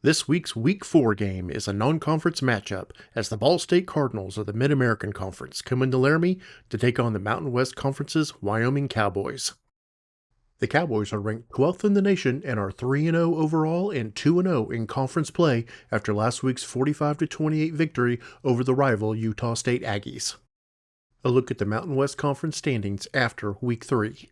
This week's Week 4 game is a non-conference matchup as the Ball State Cardinals of the Mid-American Conference come into Laramie to take on the Mountain West Conference's Wyoming Cowboys. The Cowboys are ranked 12th in the nation and are 3-0 overall and 2-0 in conference play after last week's 45-28 victory over the rival Utah State Aggies. A look at the Mountain West Conference standings after Week 3.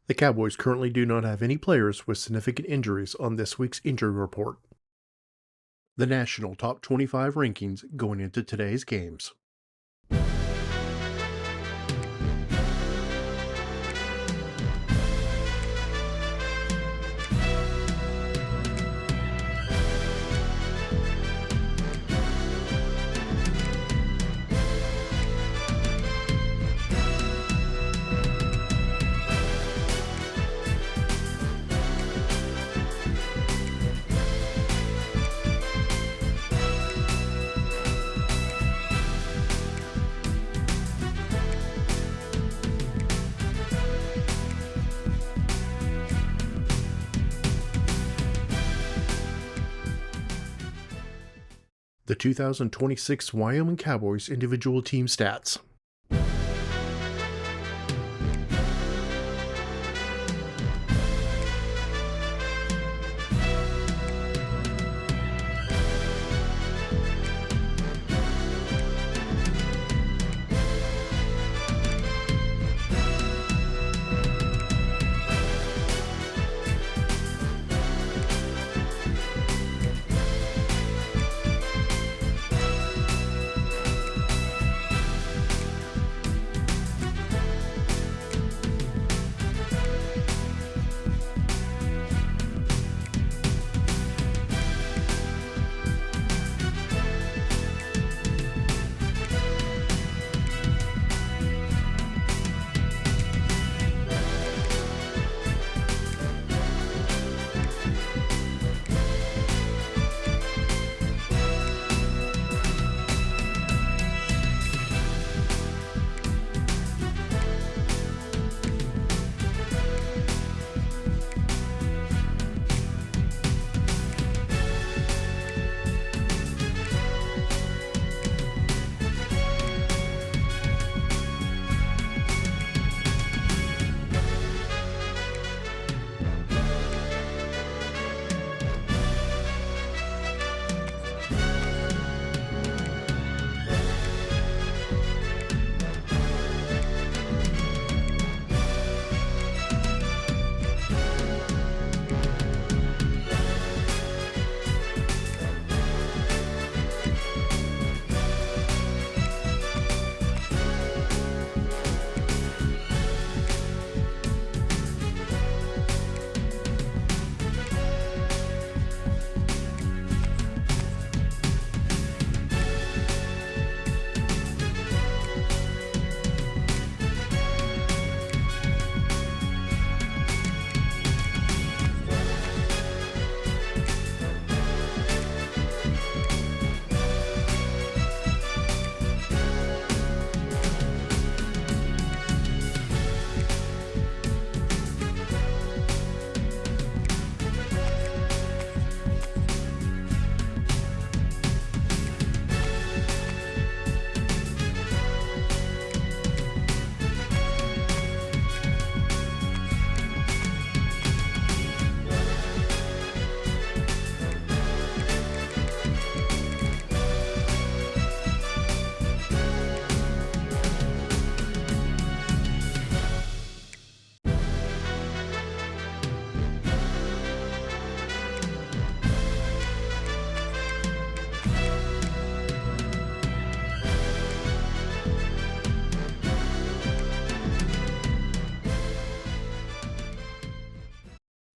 The Cowboys currently do not have any players with significant injuries on this week's injury report. The national top 25 rankings going into today's games. The 2026 Wyoming Cowboys individual team stats.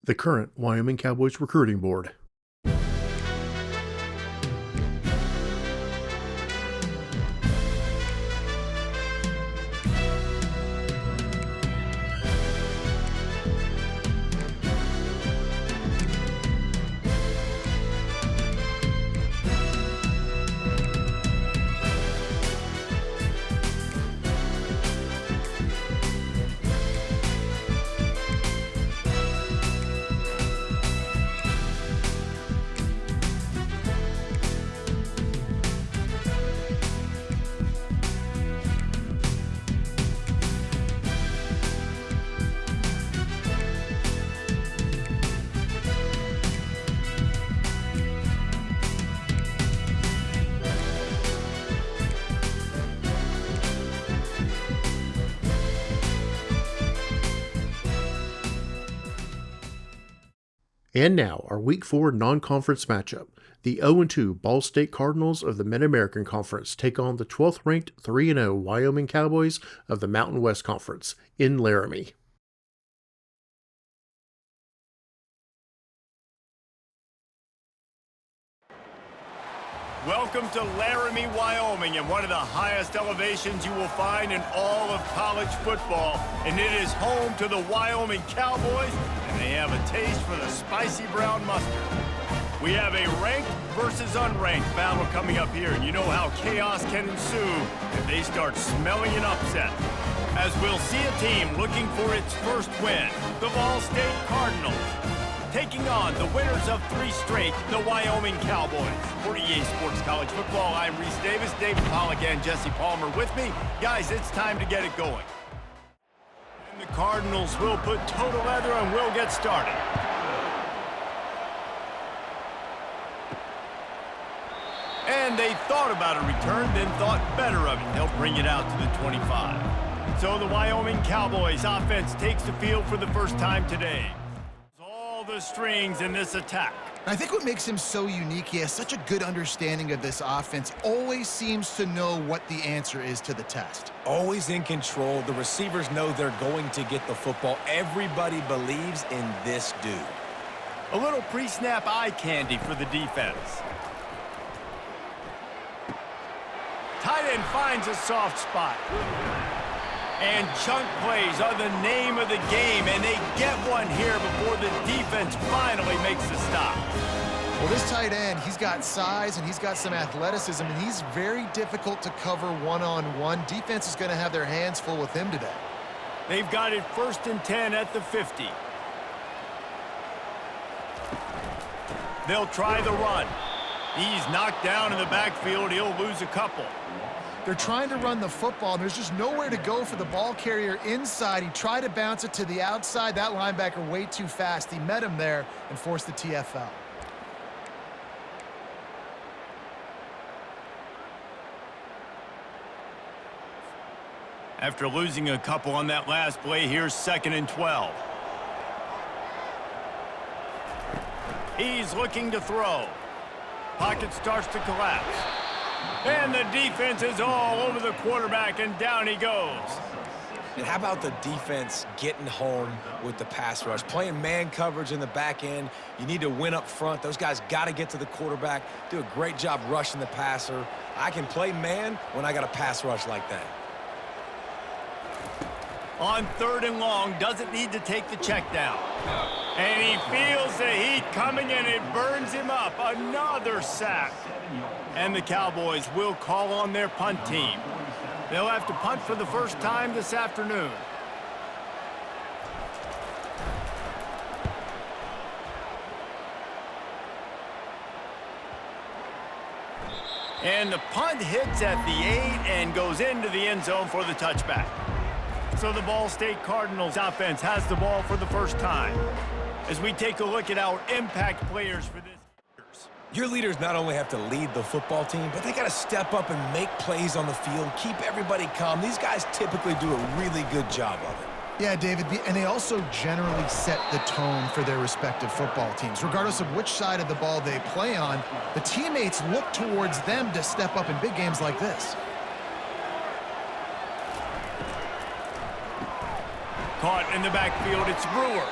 The current Wyoming Cowboys recruiting board. And now, our Week 4 non-conference matchup. The 0-2 Ball State Cardinals of the Mid-American Conference take on the 12th-ranked 3-0 Wyoming Cowboys of the Mountain West Conference in Laramie. Welcome to Laramie, Wyoming, and one of the highest elevations you will find in all of college football. And it is home to the Wyoming Cowboys, and they have a taste for the spicy brown mustard. We have a ranked versus unranked battle coming up here, and you know how chaos can ensue if they start smelling an upset. As we'll see a team looking for its first win, the Ball State Cardinals, taking on the winners of 3 straight, the Wyoming Cowboys. For EA Sports College Football, I'm Reese Davis, David Pollack, and Jesse Palmer with me. Guys, it's time to get it going. And the Cardinals will put toe to leather and we'll get started. And they thought about a return, then thought better of it. They'll bring it out to the 25. So the Wyoming Cowboys offense takes the field for the first time today. The strings in this attack. I think what makes him so unique, he has such a good understanding of this offense, always seems to know what the answer is to the test. Always in control. The receivers know they're going to get the football. Everybody believes in this dude. A little pre-snap eye candy for the defense. Tight end finds a soft spot. And chunk plays are the name of the game, and they get one here before the defense finally makes the stop. Well, this tight end, he's got size and he's got some athleticism, and he's very difficult to cover one-on-one. Defense is going to have their hands full with him today. They've got it 1st and 10 at the 50. They'll try the run. He's knocked down in the backfield. He'll lose a couple. They're trying to run the football, and there's just nowhere to go for the ball carrier inside. He tried to bounce it to the outside. That linebacker way too fast. He met him there and forced the TFL. After losing a couple on that last play, here's 2nd and 12. He's looking to throw. Pocket starts to collapse. And the defense is all over the quarterback, and down he goes. And how about the defense getting home with the pass rush? Playing man coverage in the back end. You need to win up front. Those guys got to get to the quarterback, do a great job rushing the passer. I can play man when I got a pass rush like that. On 3rd and long, doesn't need to take the check down. And he feels the heat coming, and it burns him up. Another sack. And the Cowboys will call on their punt team. They'll have to punt for the first time this afternoon. And the punt hits at the 8 and goes into the end zone for the touchback. So the Ball State Cardinals offense has the ball for the first time. As we take a look at our impact players for this. Your leaders not only have to lead the football team, but they got to step up and make plays on the field, keep everybody calm. These guys typically do a really good job of it. Yeah, David, and they also generally set the tone for their respective football teams. Regardless of which side of the ball they play on, the teammates look towards them to step up in big games like this. Caught in the backfield, it's Brewer.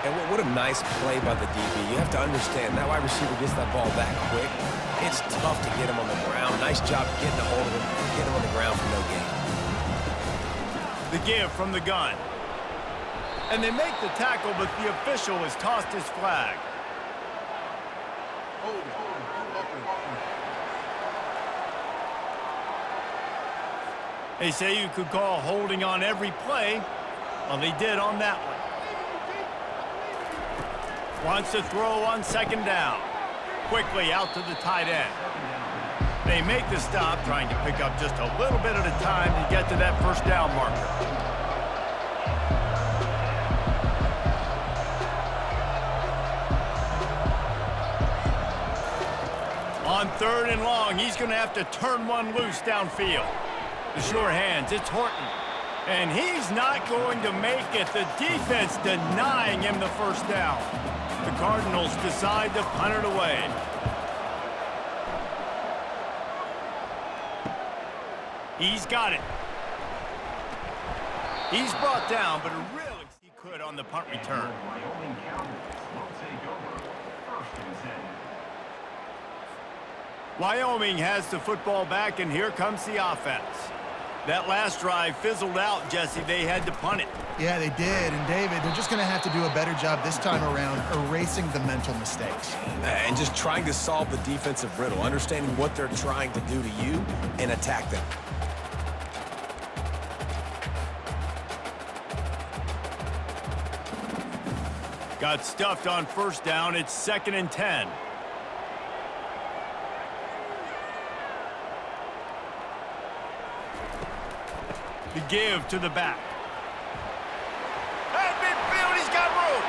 And what a nice play by the DB. You have to understand, that wide receiver gets that ball that quick. It's tough to get him on the ground. Nice job getting a hold of him, getting him on the ground for no gain. The give from the gun. And they make the tackle, but the official has tossed his flag. They say you could call holding on every play. Well, they did on that one. Wants to throw on 2nd down. Quickly out to the tight end. They make the stop, trying to pick up just a little bit at a time to get to that 1st down marker. On 3rd and long, he's going to have to turn one loose downfield. The sure hands, it's Horton. And he's not going to make it. The defense denying him the first down. The Cardinals decide to punt it away. He's got it. He's brought down, but really he could on the punt return. Wyoming has the football back, and here comes the offense. That last drive fizzled out, Jesse. They had to punt it. Yeah, they did. And, David, they're just going to have to do a better job this time around erasing the mental mistakes. And just trying to solve the defensive riddle, understanding what they're trying to do to you and attack them. Got stuffed on first down. It's 2nd and 10. The give to the back. At midfield, he's got room.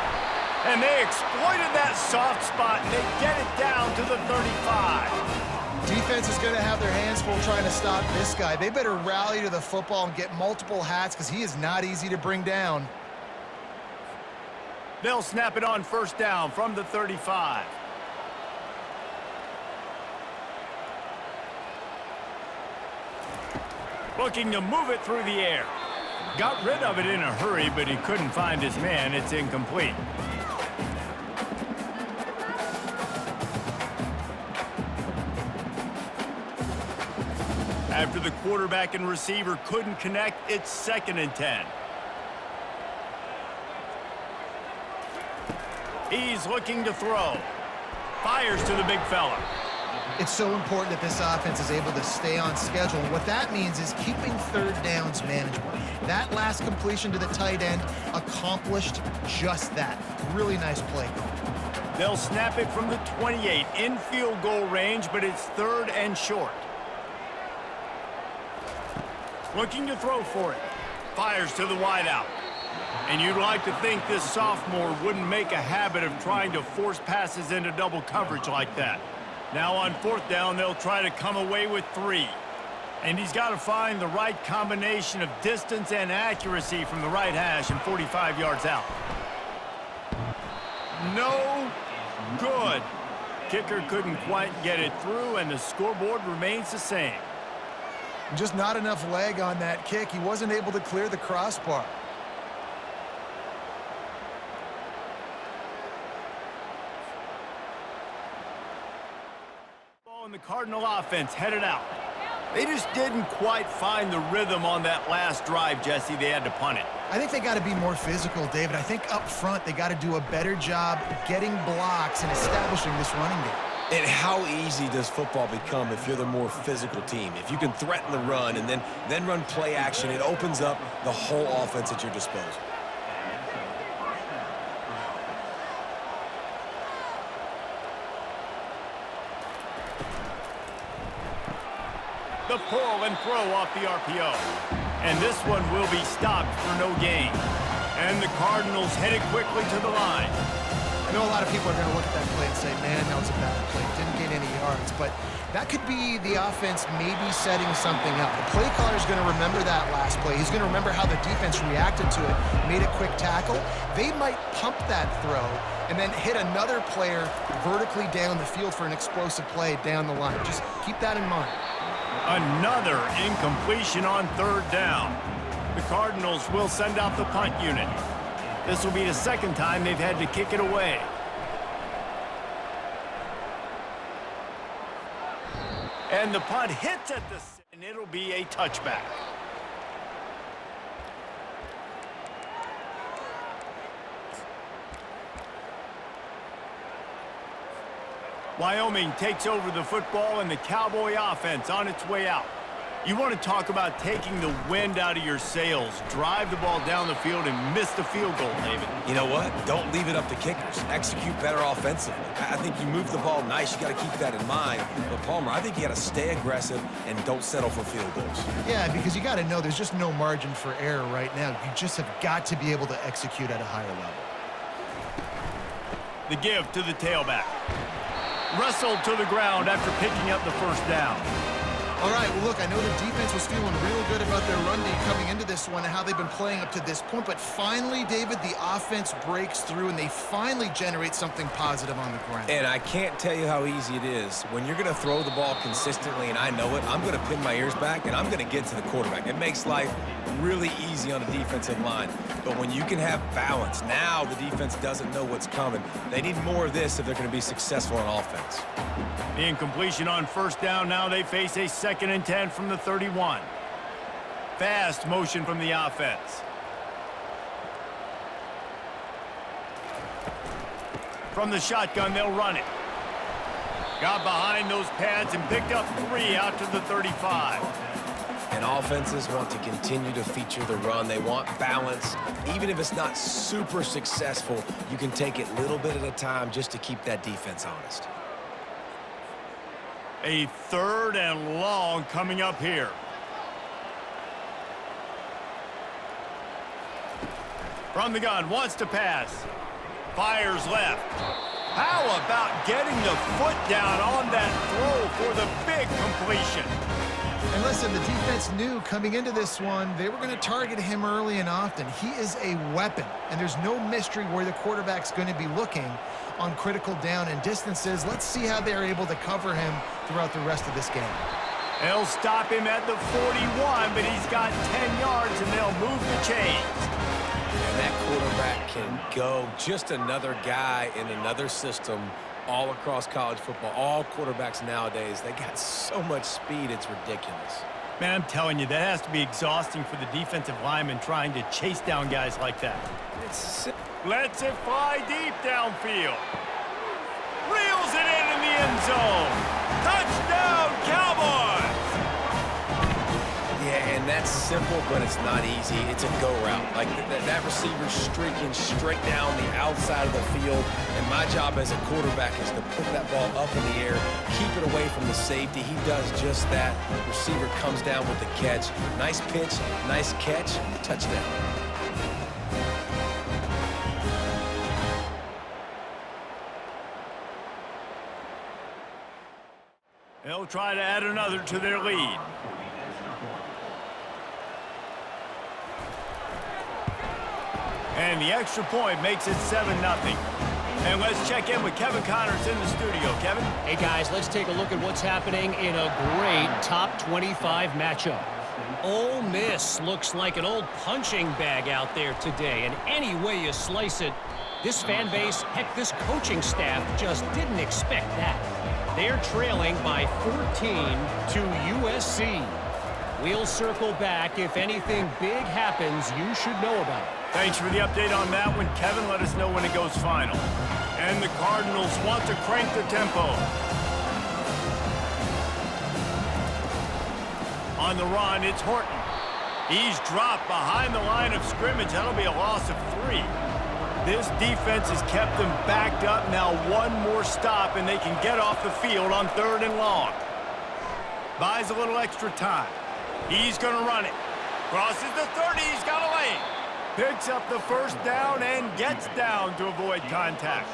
And they exploited that soft spot, and they get it down to the 35. Defense is going to have their hands full trying to stop this guy. They better rally to the football and get multiple hats because he is not easy to bring down. They'll snap it on first down from the 35. Looking to move it through the air. Got rid of it in a hurry, but he couldn't find his man. It's incomplete. After the quarterback and receiver couldn't connect, it's 2nd and 10. He's looking to throw. Fires to the big fella. It's so important that this offense is able to stay on schedule. And what that means is keeping third downs manageable. That last completion to the tight end accomplished just that. Really nice play call. They'll snap it from the 28 in field goal range, but it's 3rd and short. Looking to throw for it. Fires to the wideout. And you'd like to think this sophomore wouldn't make a habit of trying to force passes into double coverage like that. Now on 4th down, they'll try to come away with 3. And he's got to find the right combination of distance and accuracy from the right hash and 45 yards out. No good. Kicker couldn't quite get it through, and the scoreboard remains the same. Just not enough leg on that kick. He wasn't able to clear the crossbar. The Cardinal offense headed out. They just didn't quite find the rhythm on that last drive, Jesse. They had to punt it. I think they got to be more physical, David. I think up front they got to do a better job getting blocks and establishing this running game. And how easy does football become if you're the more physical team? If you can threaten the run and then run play action, it opens up the whole offense at your disposal. The pull and throw off the RPO. And this one will be stopped for no gain. And the Cardinals headed quickly to the line. I know a lot of people are going to look at that play and say, man, that was a bad play. Didn't gain any yards. But that could be the offense maybe setting something up. The play caller is going to remember that last play. He's going to remember how the defense reacted to it, made a quick tackle. They might pump that throw and then hit another player vertically down the field for an explosive play down the line. Just keep that in mind. Another incompletion on 3rd down. The Cardinals will send out the punt unit. This will be the 2nd time they've had to kick it away. And the punt hits at the... and it'll be a touchback. Wyoming takes over the football, and the Cowboy offense on its way out. You want to talk about taking the wind out of your sails. Drive the ball down the field and miss the field goal, David. You know what? Don't leave it up to kickers. Execute better offensively. I think you move the ball nice. You got to keep that in mind. But, Palmer, I think you got to stay aggressive and don't settle for field goals. Yeah, because you got to know there's just no margin for error right now. You just have got to be able to execute at a higher level. The give to the tailback. Wrestled to the ground after picking up the first down. All right, well, look, I know the defense was feeling real good about their run D coming into this one and how they've been playing up to this point, but finally, David, the offense breaks through and they finally generate something positive on the ground. And I can't tell you how easy it is. When you're going to throw the ball consistently, and I know it, I'm going to pin my ears back, and I'm going to get to the quarterback. It makes life really easy on the defensive line. But when you can have balance, now the defense doesn't know what's coming. They need more of this if they're going to be successful on offense. The incompletion on first down. Now they face a 2nd and 10 from the 31. Fast motion from the offense. From the shotgun, they'll run it. Got behind those pads and picked up 3 out to the 35. And offenses want to continue to feature the run. They want balance. Even if it's not super successful, you can take it little bit at a time just to keep that defense honest. A 3rd and long coming up here. From the gun, wants to pass. Fires left. How about getting the foot down on that throw for the big completion? And listen, the defense knew coming into this one, they were going to target him early and often. He is a weapon, and there's no mystery where the quarterback's going to be looking on critical down and distances. Let's see how they're able to cover him throughout the rest of this game. They'll stop him at the 41, but he's got 10 yards, and they'll move the chains. And that quarterback can go. Just another guy in another system all across college football. All quarterbacks nowadays, they got so much speed, it's ridiculous. Man, I'm telling you, that has to be exhausting for the defensive lineman trying to chase down guys like that. Lets it fly deep downfield. Reels it in the end zone. Touchdown, Cowboys! Yeah, and that's simple, but it's not easy. It's a go route. Like that receiver's streaking straight down the outside of the field, and my job as a quarterback is to put that ball up in the air, keep it away from the safety. He does just that. Receiver comes down with the catch. Nice pitch, nice catch, touchdown. They'll try to add another to their lead. And the extra point makes it 7-0. And let's check in with Kevin Connors in the studio. Kevin? Hey, guys, let's take a look at what's happening in a great top 25 matchup. Ole Miss looks like an old punching bag out there today. And any way you slice it, this fan base, heck, this coaching staff just didn't expect that. They're trailing by 14 to USC. We'll circle back. If anything big happens, you should know about it. Thanks for the update on that one, Kevin. Let us know when it goes final. And the Cardinals want to crank the tempo. On the run, it's Horton. He's dropped behind the line of scrimmage. That'll be a loss of 3. This defense has kept them backed up. Now one more stop, and they can get off the field on 3rd and long. Buys a little extra time. He's going to run it. Crosses the 30. He's got a lane. Picks up the first down and gets down to avoid contact.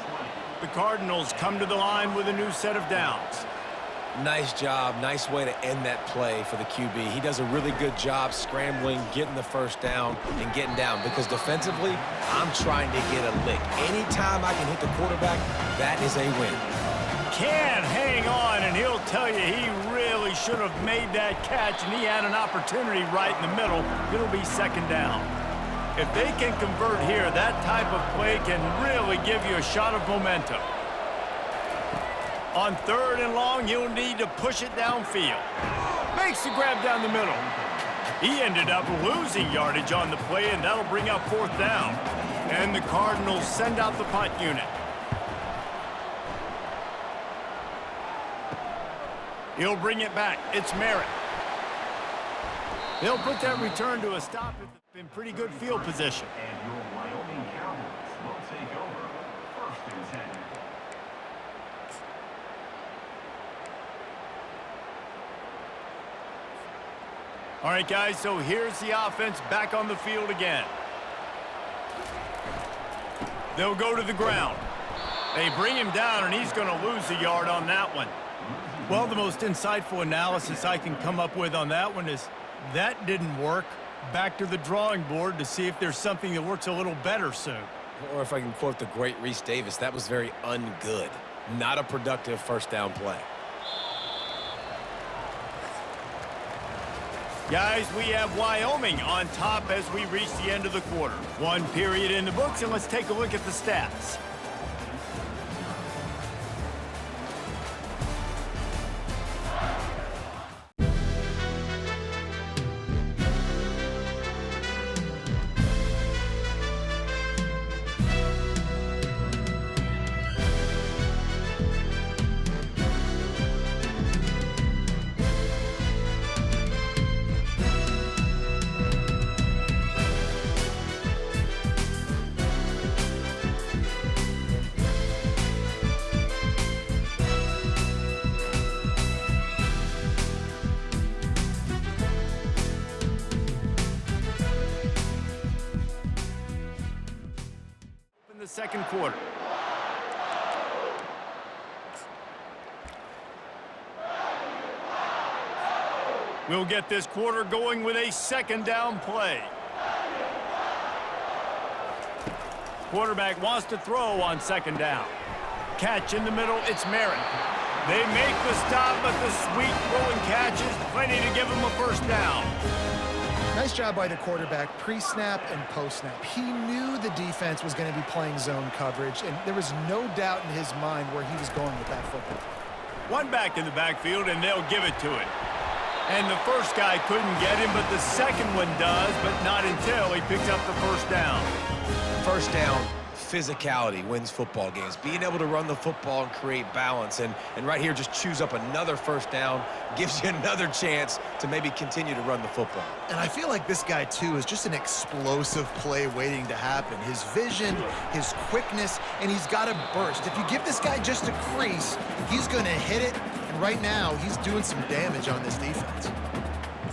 The Cardinals come to the line with a new set of downs. Nice job. Nice way to end that play for the QB. He does a really good job scrambling, getting the first down, and getting down. Because defensively, I'm trying to get a lick. Anytime I can hit the quarterback, that is a win. Can't hang on, and he'll tell you he really should have made that catch, and he had an opportunity right in the middle. It'll be 2nd down. If they can convert here, that type of play can really give you a shot of momentum. On 3rd and long, you'll need to push it downfield. Makes the grab down the middle. He ended up losing yardage on the play, and that'll bring up 4th down. And the Cardinals send out the punt unit. He'll bring it back. It's Merritt. They'll put that return to a stop in pretty good field position. And your Wyoming Cowboys will take over 1st and 10. All right, guys, so here's the offense back on the field again. They'll go to the ground. They bring him down, and he's going to lose a yard on that one. Well, the most insightful analysis I can come up with on that one is that didn't work. Back to the drawing board to see if there's something that works a little better soon. Or if I can quote the great Reese Davis, that was very ungood. Not a productive first down play. Guys, we have Wyoming on top as we reach the end of the quarter. One period in the books, and let's take a look at the stats. In the second quarter. We'll get this quarter going with a second down play. Quarterback wants to throw on second down. Catch in the middle, it's Merritt. They make the stop, but the sweet throwing catch is plenty to give them a first down. Nice job by the quarterback, pre-snap and post-snap. He knew the defense was going to be playing zone coverage, and there was no doubt in his mind where he was going with that football. One back in the backfield, and they'll give it to him. And the first guy couldn't get him, but the second one does, but not until he picks up the first down. First down, physicality wins football games. Being able to run the football and create balance. And right here, just choose up another first down, gives you another chance to maybe continue to run the football. And I feel like this guy, too, is just an explosive play waiting to happen. His vision, his quickness, and he's got a burst. If you give this guy just a crease, he's going to hit it. And right now, he's doing some damage on this defense.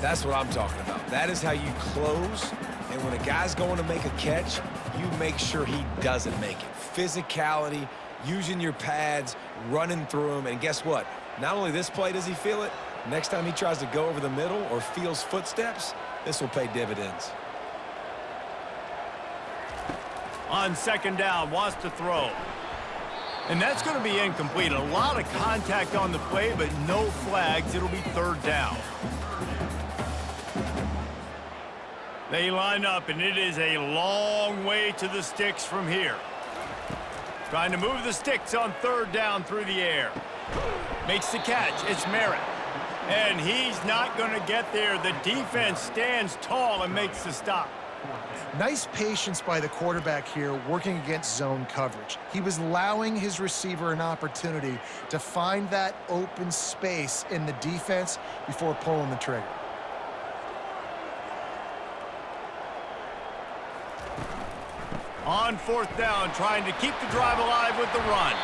That's what I'm talking about. That is how you close. And when a guy's going to make a catch, you make sure he doesn't make it. Physicality, using your pads, running through them. And guess what? Not only this play does he feel it, next time he tries to go over the middle or feels footsteps, this will pay dividends. On second down, wants to throw. And that's going to be incomplete. A lot of contact on the play, but no flags. It'll be third down. They line up, and it is a long way to the sticks from here. Trying to move the sticks on third down through the air. Makes the catch. It's Merritt. And he's not going to get there. The defense stands tall and makes the stop. Nice patience by the quarterback here, working against zone coverage. He was allowing his receiver an opportunity to find that open space in the defense before pulling the trigger. On fourth down, trying to keep the drive alive with the run.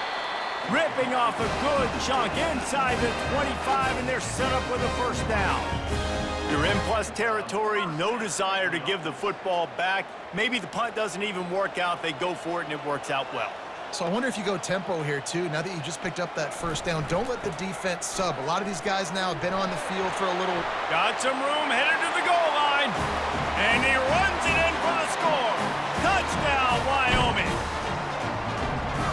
Ripping off a good chunk inside the 25, and they're set up with a first down. You're in plus territory, no desire to give the football back. Maybe the punt doesn't even work out. They go for it, and it works out well. So I wonder if you go tempo here, too. Now that you just picked up that first down, don't let the defense sub. A lot of these guys now have been on the field for a little. Got some room, headed to the goal line. And he runs it in for the score. Touchdown, Wyoming.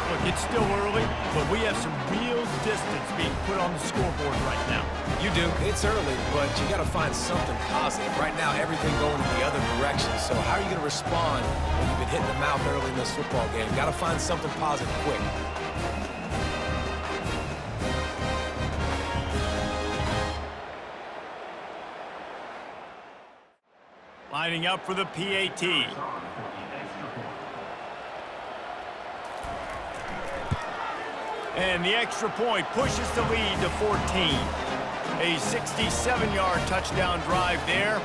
Look, it's still early, but we have some real distance being put on the scoreboard right now. You do. It's early, but you got to find something positive. Right now, everything going in the other direction. So how are you going to respond when you've been hitting the mouth early in this football game? Got to find something positive quick. Lining up for the PAT. And the extra point pushes the lead to 14. A 67-yard touchdown drive there.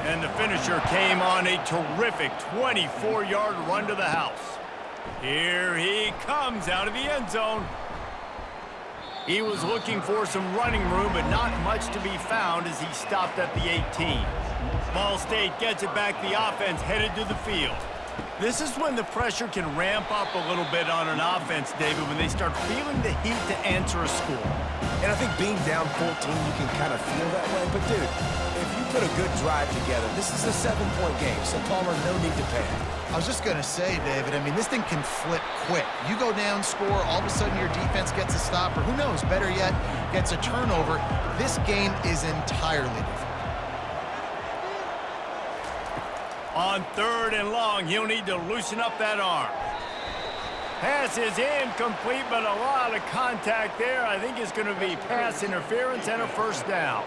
And the finisher came on a terrific 24-yard run to the house. Here he comes out of the end zone. He was looking for some running room, but not much to be found as he stopped at the 18. Ball State gets it back. The offense headed to the field. This is when the pressure can ramp up a little bit on an offense, David, when they start feeling the heat to answer a score. And I think being down 14, you can kind of feel that way. But, dude, if you put a good drive together, this is a 7-point game, so Palmer, no need to panic. I was just going to say, David, I mean, this thing can flip quick. You go down, score, all of a sudden your defense gets a stop, or who knows, better yet, gets a turnover. This game is entirely different. On 3rd and long, he'll need to loosen up that arm. Pass is incomplete, but a lot of contact there. I think it's going to be pass interference and a first down.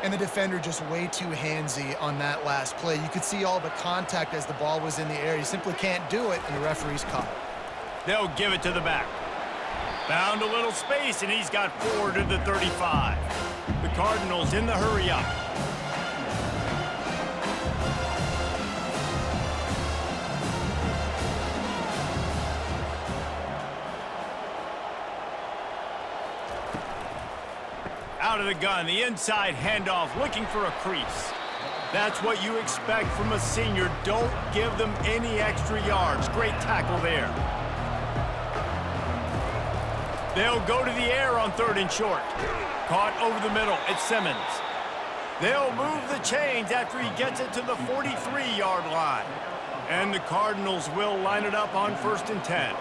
And the defender just way too handsy on that last play. You could see all the contact as the ball was in the air. You simply can't do it, and the referee's caught it. They'll give it to the back. Found a little space, and he's got 4 to the 35. The Cardinals in the hurry up. Out of the gun, the inside handoff, looking for a crease. That's what you expect from a senior. Don't give them any extra yards. Great tackle there. They'll go to the air on 3rd and short. Caught over the middle. It's Simmons. They'll move the chains after he gets it to the 43-yard line. And the Cardinals will line it up on 1st and 10.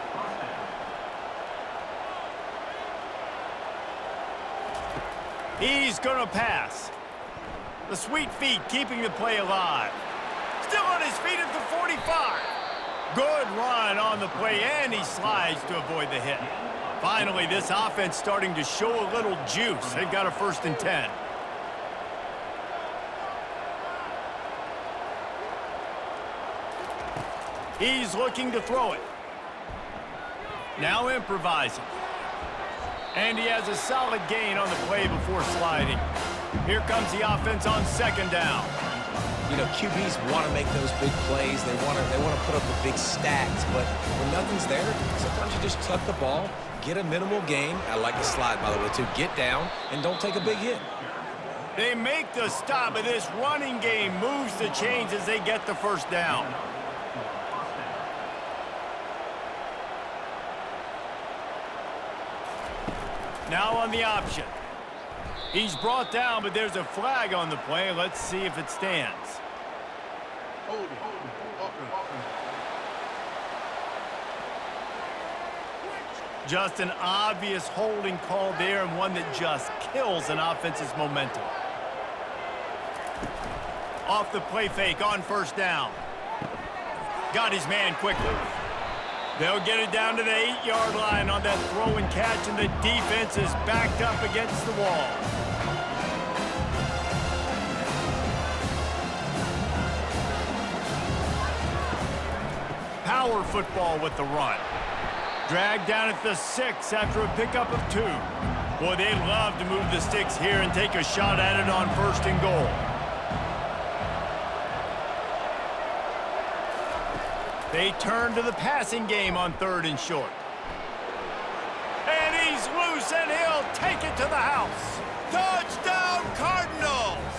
He's going to pass. The sweet feet keeping the play alive. Still on his feet at the 45. Good run on the play, and he slides to avoid the hit. Finally, this offense starting to show a little juice. They've got a 1st and 10. He's looking to throw it. Now improvising. And he has a solid gain on the play before sliding. Here comes the offense on 2nd down. You know, QBs want to make those big plays. They want to put up the big stacks. But when nothing's there, sometimes you just tuck the ball, get a minimal gain. I like the slide, by the way, too. Get down and don't take a big hit. They make the stop, but this running game moves the chains as they get the 1st down. Now on the option. He's brought down, but there's a flag on the play. Let's see if it stands. Just an obvious holding call there, and one that just kills an offense's momentum. Off the play fake on 1st down. Got his man quickly. They'll get it down to the 8-yard line on that throw and catch, and the defense is backed up against the wall. Power football with the run. Dragged down at the 6 after a pickup of 2. Boy, they'd love to move the sticks here and take a shot at it on 1st and goal. They turn to the passing game on 3rd and short. And he's loose, and he'll take it to the house. Touchdown, Cardinals!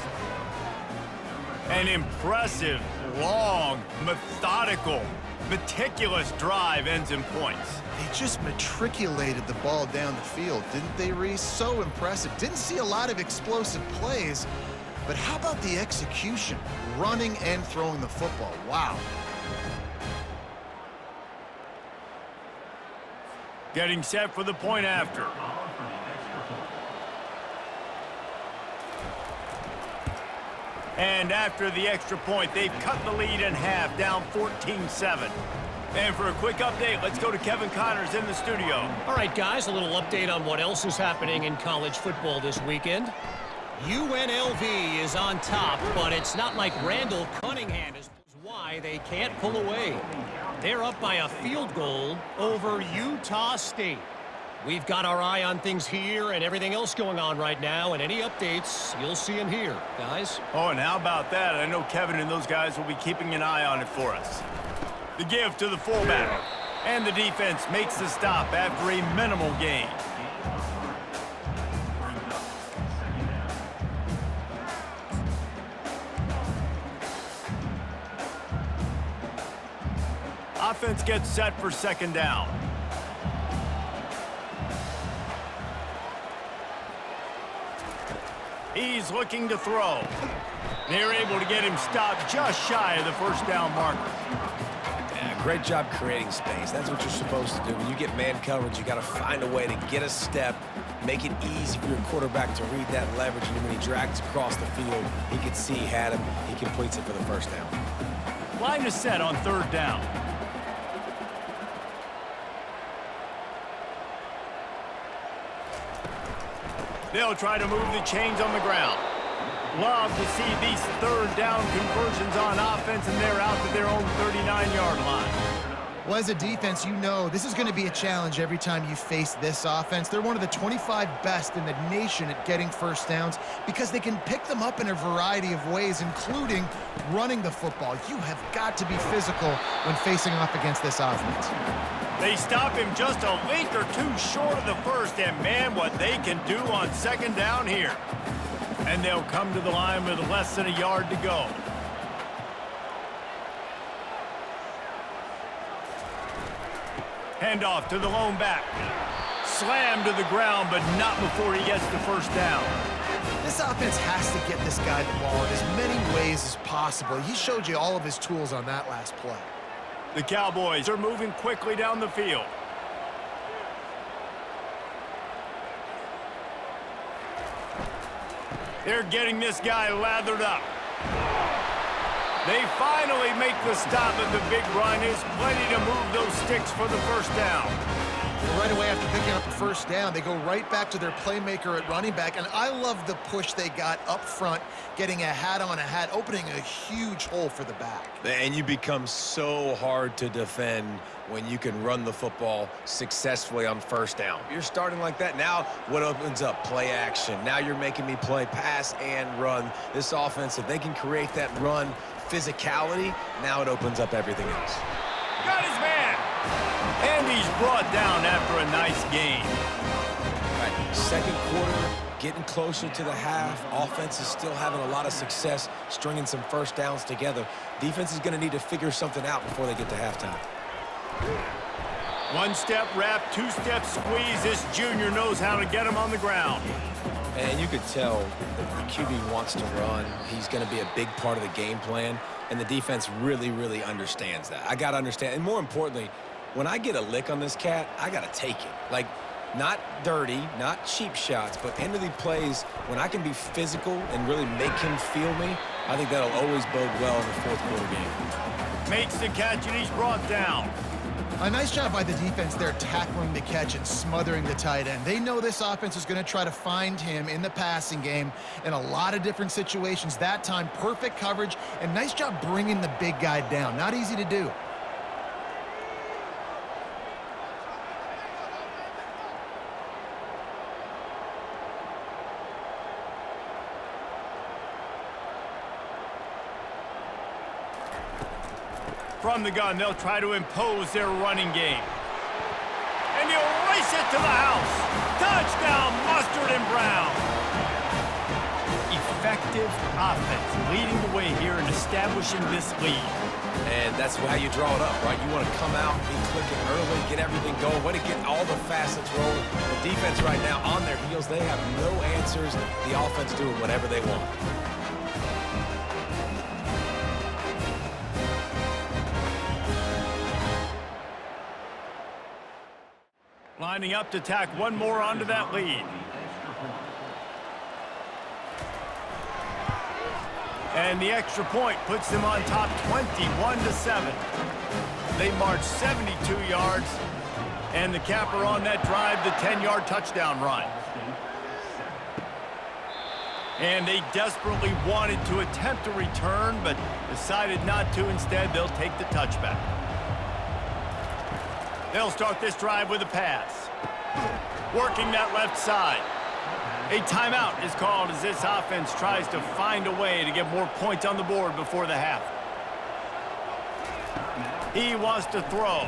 An impressive, long, methodical, meticulous drive ends in points. They just matriculated the ball down the field, didn't they, Reese? So impressive. Didn't see a lot of explosive plays, but how about the execution? Running and throwing the football. Wow. Getting set for the point after. And after the extra point, they've cut the lead in half, down 14-7. And for a quick update, let's go to Kevin Connors in the studio. All right, guys, a little update on what else is happening in college football this weekend. UNLV is on top, but it's not like Randall Cunningham is why they can't pull away. They're up by a field goal over Utah State. We've got our eye on things here and everything else going on right now, and any updates, you'll see them here, guys. Oh, and how about that? I know Kevin and those guys will be keeping an eye on it for us. The give to the fullback, and the defense makes the stop after a minimal gain. offense gets set for second down. He's looking to throw. They're able to get him stopped just shy of the first down marker. Yeah, great job creating space. That's what you're supposed to do. When you get man coverage, you got to find a way to get a step, make it easy for your quarterback to read that leverage, and when he drags across the field, he can see he had him. He completes it for the first down. Line is set on third down. They'll try to move the chains on the ground. Love to see these third down conversions on offense, and they're out to their own 39-yard line. Well, as a defense, you know this is going to be a challenge every time you face this offense. They're one of the 25 best in the nation at getting first downs because they can pick them up in a variety of ways, including running the football. You have got to be physical when facing off against this offense. They stop him just a length or two short of the first, and man, what they can do on second down here. And they'll come to the line with less than a yard to go. Handoff to the lone back. Slammed to the ground, but not before he gets the first down. This offense has to get this guy the ball in as many ways as possible. He showed you all of his tools on that last play. The Cowboys are moving quickly down the field. They're getting this guy lathered up. They finally make the stop, and the big run is plenty to move those sticks for the first down. Right away after picking up the first down, they go right back to their playmaker at running back, and I love the push they got up front, getting a hat on a hat, opening a huge hole for the back. And you become so hard to defend when you can run the football successfully on first down. You're starting like that. Now what opens up? Play action. Now you're making me play pass and run. This offense, if they can create that run physicality, now it opens up everything else. Got his man. And he's brought down after a nice game. All right, second quarter, getting closer to the half. Offense is still having a lot of success stringing some first downs together. Defense is going to need to figure something out before they get to halftime. One-step wrap, two-step squeeze. This junior knows how to get him on the ground. And you could tell the QB wants to run. He's going to be a big part of the game plan, and the defense really, really understands that. I got to understand, and more importantly, when I get a lick on this cat, I got to take it. Like, not dirty, not cheap shots, but end of the plays, when I can be physical and really make him feel me, I think that'll always bode well in the fourth quarter game. Makes the catch, and he's brought down. A nice job by the defense there tackling the catch and smothering the tight end. They know this offense is going to try to find him in the passing game in a lot of different situations. That time, perfect coverage, and nice job bringing the big guy down. Not easy to do. From the gun, they'll try to impose their running game. And he'll race it to the house. Touchdown, Mustard and Brown. Effective offense leading the way here and establishing this lead. And that's how you draw it up, right? You want to come out, be clicking early, get everything going, way to get all the facets rolling. The defense right now on their heels, they have no answers. The offense doing whatever they want. Lining up to tack one more onto that lead. And the extra point puts them on top 21-7. They march 72 yards, and the capper on that drive, the 10-yard touchdown run. And they desperately wanted to attempt a return, but decided not to. Instead, they'll take the touchback. They'll start this drive with a pass. Working that left side. A timeout is called as this offense tries to find a way to get more points on the board before the half. He wants to throw.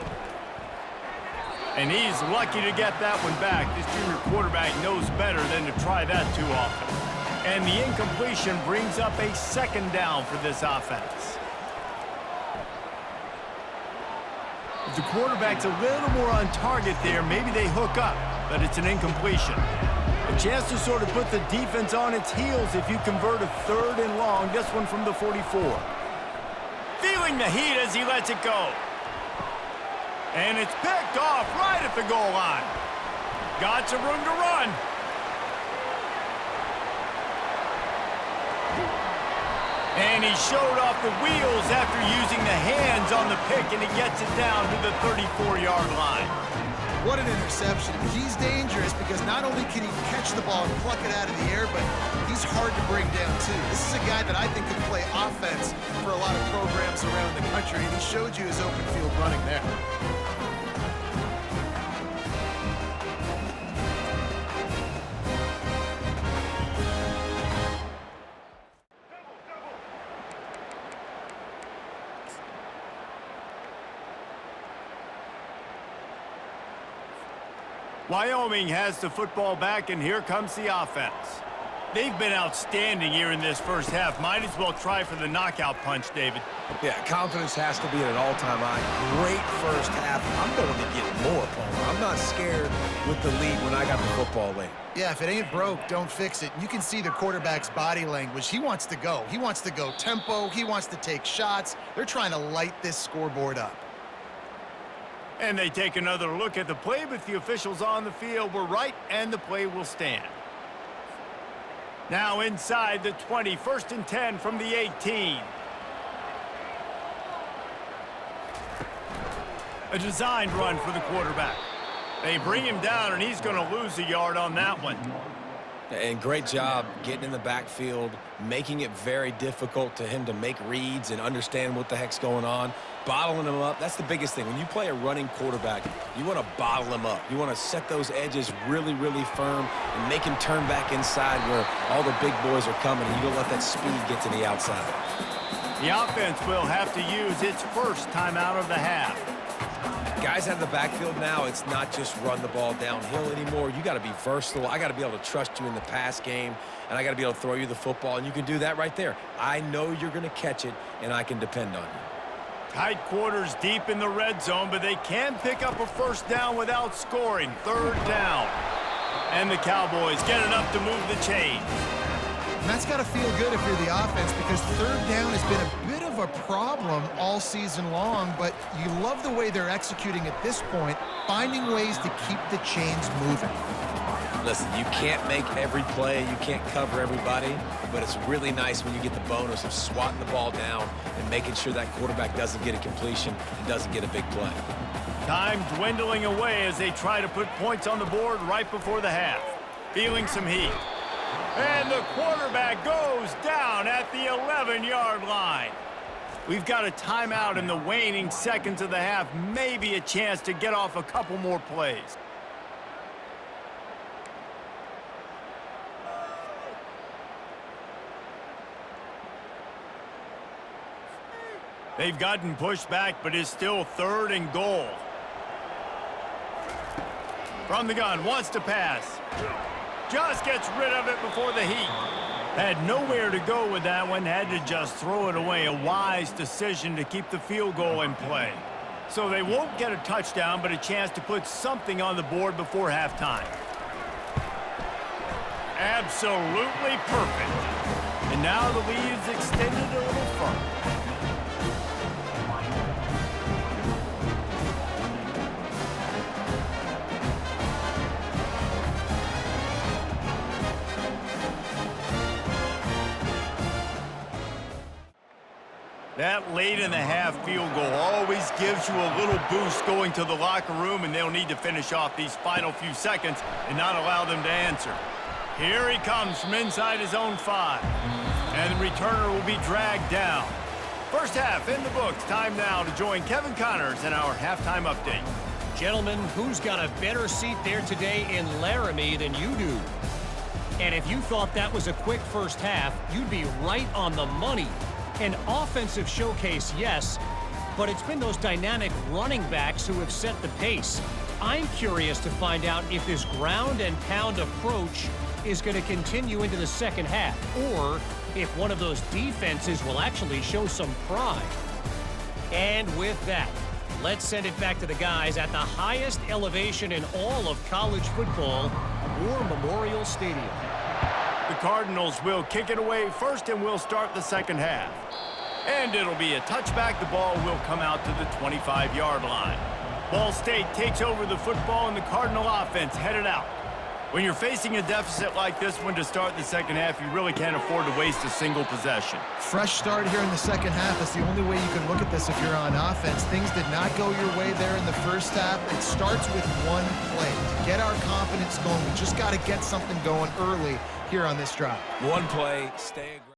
And he's lucky to get that one back. This junior quarterback knows better than to try that too often. And the incompletion brings up a second down for this offense. the quarterback's a little more on target there, maybe they hook up, but it's an incompletion. A chance to sort of put the defense on its heels if you convert a 3rd and long, this one from the 44. Feeling the heat as he lets it go. And it's picked off right at the goal line. Got some room to run. And he showed off the wheels after using the hands on the pick, and he gets it down to the 34-yard line. What an interception. He's dangerous because not only can he catch the ball and pluck it out of the air, but he's hard to bring down, too. This is a guy that I think could play offense for a lot of programs around the country, and he showed you his open field running there. Wyoming has the football back, and here comes the offense. They've been outstanding here in this first half. Might as well try for the knockout punch, David. Yeah, confidence has to be at an all-time high. Great first half. I'm going to get more, Palmer. I'm not scared with the lead when I got the football late. Yeah, if it ain't broke, don't fix it. You can see the quarterback's body language. He wants to go. He wants to go tempo. He wants to take shots. They're trying to light this scoreboard up. And they take another look at the play, but the officials on the field were right, and the play will stand. Now inside the 20, 1st and 10 from the 18. A designed run for the quarterback. They bring him down, and he's going to lose a yard on that one. And great job getting in the backfield, making it very difficult to him to make reads and understand what the heck's going on. Bottling him up, that's the biggest thing. When you play a running quarterback, you want to bottle him up. You want to set those edges really, really firm and make him turn back inside where all the big boys are coming, and you don't let that speed get to the outside. The offense will have to use its first timeout of the half. Guys out of the backfield now, it's not just run the ball downhill anymore. You got to be versatile. I got to be able to trust you in the pass game, and I got to be able to throw you the football, and you can do that right there. I know you're going to catch it, and I can depend on you. Tight quarters deep in the red zone, but they can pick up a first down without scoring. 3rd down. And the Cowboys get enough to move the chains. And that's got to feel good if you're the offense, because 3rd down has been a bit of a problem all season long, but you love the way they're executing at this point, finding ways to keep the chains moving. Listen, you can't make every play, you can't cover everybody, but it's really nice when you get the bonus of swatting the ball down and making sure that quarterback doesn't get a completion and doesn't get a big play. Time dwindling away as they try to put points on the board right before the half. Feeling some heat. And the quarterback goes down at the 11-yard line. We've got a timeout in the waning seconds of the half, maybe a chance to get off a couple more plays. They've gotten pushed back, but it's still 3rd and goal. From the gun, wants to pass. Just gets rid of it before the heat. Had nowhere to go with that one, had to just throw it away. A wise decision to keep the field goal in play. So they won't get a touchdown, but a chance to put something on the board before halftime. Absolutely perfect. And now the lead is extended a little further. That late in the half field goal always gives you a little boost going to the locker room, and they'll need to finish off these final few seconds and not allow them to answer. Here he comes from inside his own 5. And the returner will be dragged down. First half in the books. Time now to join Kevin Connors in our halftime update. Gentlemen, who's got a better seat there today in Laramie than you do? And if you thought that was a quick first half, you'd be right on the money. An offensive showcase, yes, but it's been those dynamic running backs who have set the pace. I'm curious to find out if this ground and pound approach is going to continue into the second half, or if one of those defenses will actually show some pride. And with that, Let's send it back to the guys at the highest elevation in all of college football, War Memorial Stadium. The Cardinals will kick it away first, and we'll start the second half. And it'll be a touchback. The ball will come out to the 25-yard line. Ball State takes over the football, and the Cardinal offense headed out. When you're facing a deficit like this one to start the second half, you really can't afford to waste a single possession. Fresh start here in the second half. That's the only way you can look at this if you're on offense. Things did not go your way there in the first half. It starts with one play. To get our confidence going, we just got to get something going early here on this drive. One play, stay aggressive.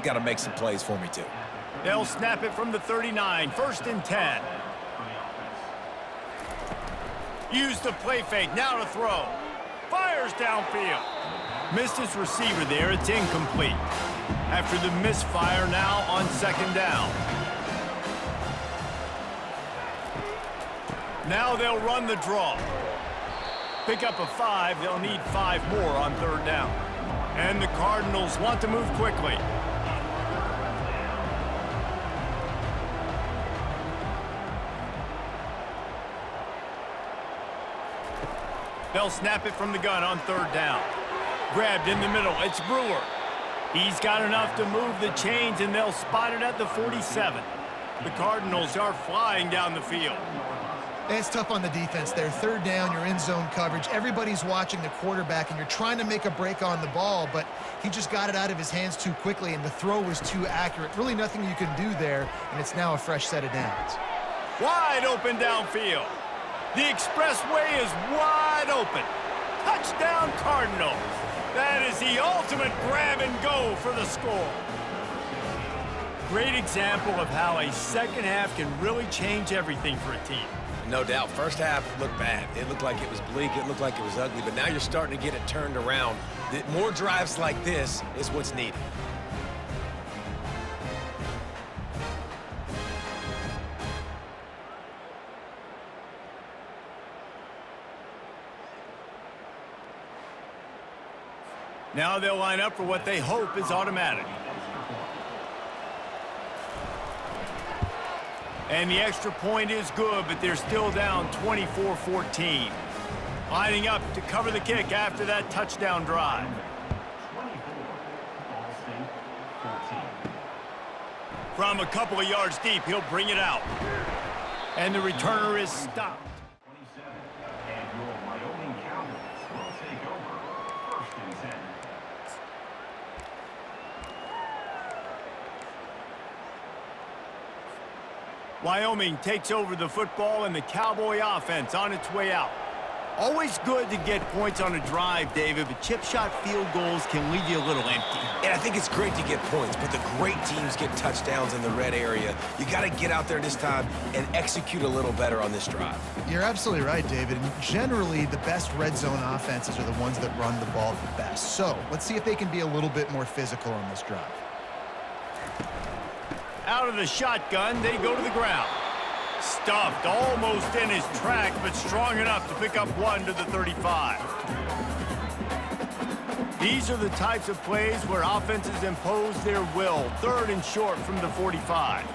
got to make some plays for me, too. They'll snap it from the 39, 1st and 10. Use the play fake, now to throw. Fires downfield. Missed his receiver there, it's incomplete. After the misfire, now on 2nd down. Now they'll run the draw. Pick up a 5, they'll need 5 more on 3rd down. And the Cardinals want to move quickly. They'll snap it from the gun on 3rd down. Grabbed in the middle, it's Brewer. He's got enough to move the chains, and they'll spot it at the 47. The Cardinals are flying down the field. It's tough on the defense there. 3rd down, you're in zone coverage. Everybody's watching the quarterback, and you're trying to make a break on the ball, but he just got it out of his hands too quickly, and the throw was too accurate. Really nothing you can do there, and it's now a fresh set of downs. Wide open downfield. The expressway is wide open. Touchdown, Cardinals. That is the ultimate grab and go for the score. Great example of how a second half can really change everything for a team. No doubt. First half looked bad. It looked like it was bleak. It looked like it was ugly. But now you're starting to get it turned around. More drives like this is what's needed. Now they'll line up for what they hope is automatic. And the extra point is good, but they're still down 24-14. Lining up to cover the kick after that touchdown drive. 24, Ball State, 14. From a couple of yards deep, he'll bring it out. And the returner is stopped. 27, and your Wyoming Cowboys will take over 1st and 10. Wyoming takes over the football and the Cowboy offense on its way out. Always good to get points on a drive, David, but chip shot field goals can leave you a little empty. And I think it's great to get points, but the great teams get touchdowns in the red area. You got to get out there this time and execute a little better on this drive. You're absolutely right, David. And generally, the best red zone offenses are the ones that run the ball the best. So let's see if they can be a little bit more physical on this drive. Out of the shotgun, they go to the ground. Stuffed almost in his track, but strong enough to pick up 1 to the 35. These are the types of plays where offenses impose their will. 3rd and short from the 45.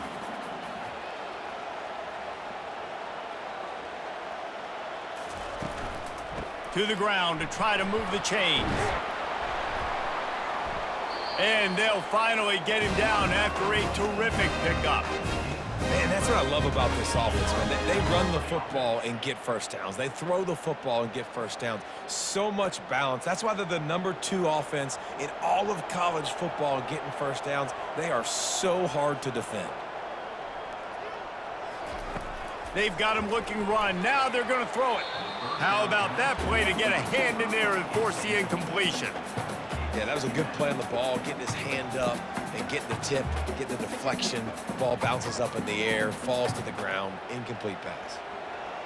To the ground to try to move the chains. And they'll finally get him down after a terrific pickup. Man, that's what I love about this offense, man. They run the football and get first downs. They throw the football and get first downs. So much balance. That's why they're the #2 offense in all of college football getting first downs. They are so hard to defend. They've got him looking run. Now they're going to throw it. How about that play to get a hand in there and force the incompletion? Yeah, that was a good play on the ball, getting his hand up and getting the tip, getting the deflection. Ball bounces up in the air, falls to the ground, incomplete pass.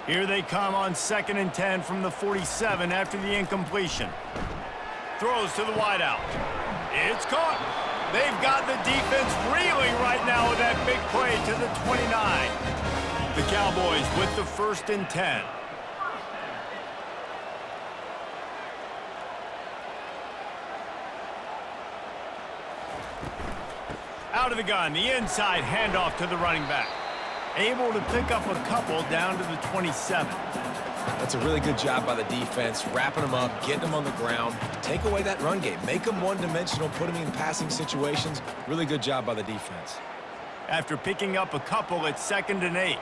Here they come on 2nd and 10 from the 47 after the incompletion. Throws to the wideout. It's caught. They've got the defense reeling right now with that big play to the 29. The Cowboys with the 1st and 10. Out of the gun, the inside handoff to the running back. Able to pick up a couple down to the 27. That's a really good job by the defense, wrapping them up, getting them on the ground. Take away that run game. Make them one-dimensional, put them in passing situations. Really good job by the defense. After picking up a couple, it's 2nd and 8.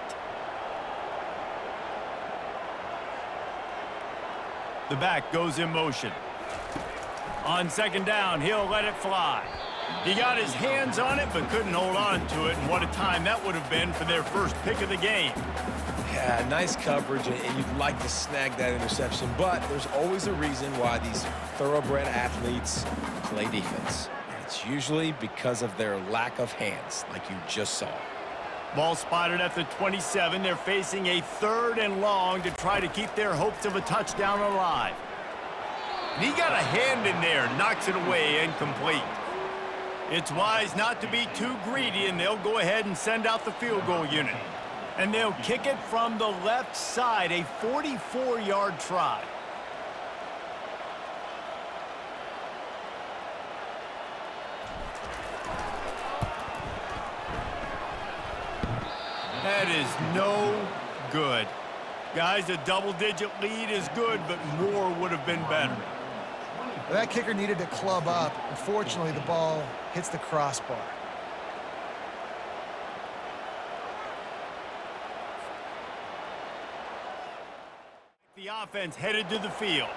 The back goes in motion. On 2nd down, he'll let it fly. He got his hands on it, but couldn't hold on to it, and what a time that would have been for their first pick of the game. Yeah, nice coverage, and you'd like to snag that interception, but there's always a reason why these thoroughbred athletes play defense. It's usually because of their lack of hands, like you just saw. Ball spotted at the 27. They're facing a 3rd and long to try to keep their hopes of a touchdown alive. And he got a hand in there, knocks it away, incomplete. It's wise not to be too greedy, and they'll go ahead and send out the field goal unit. And they'll kick it from the left side, a 44-yard try. That is no good. Guys, a double-digit lead is good, but more would have been better. That kicker needed to club up. Unfortunately, the ball hits the crossbar. The offense headed to the field.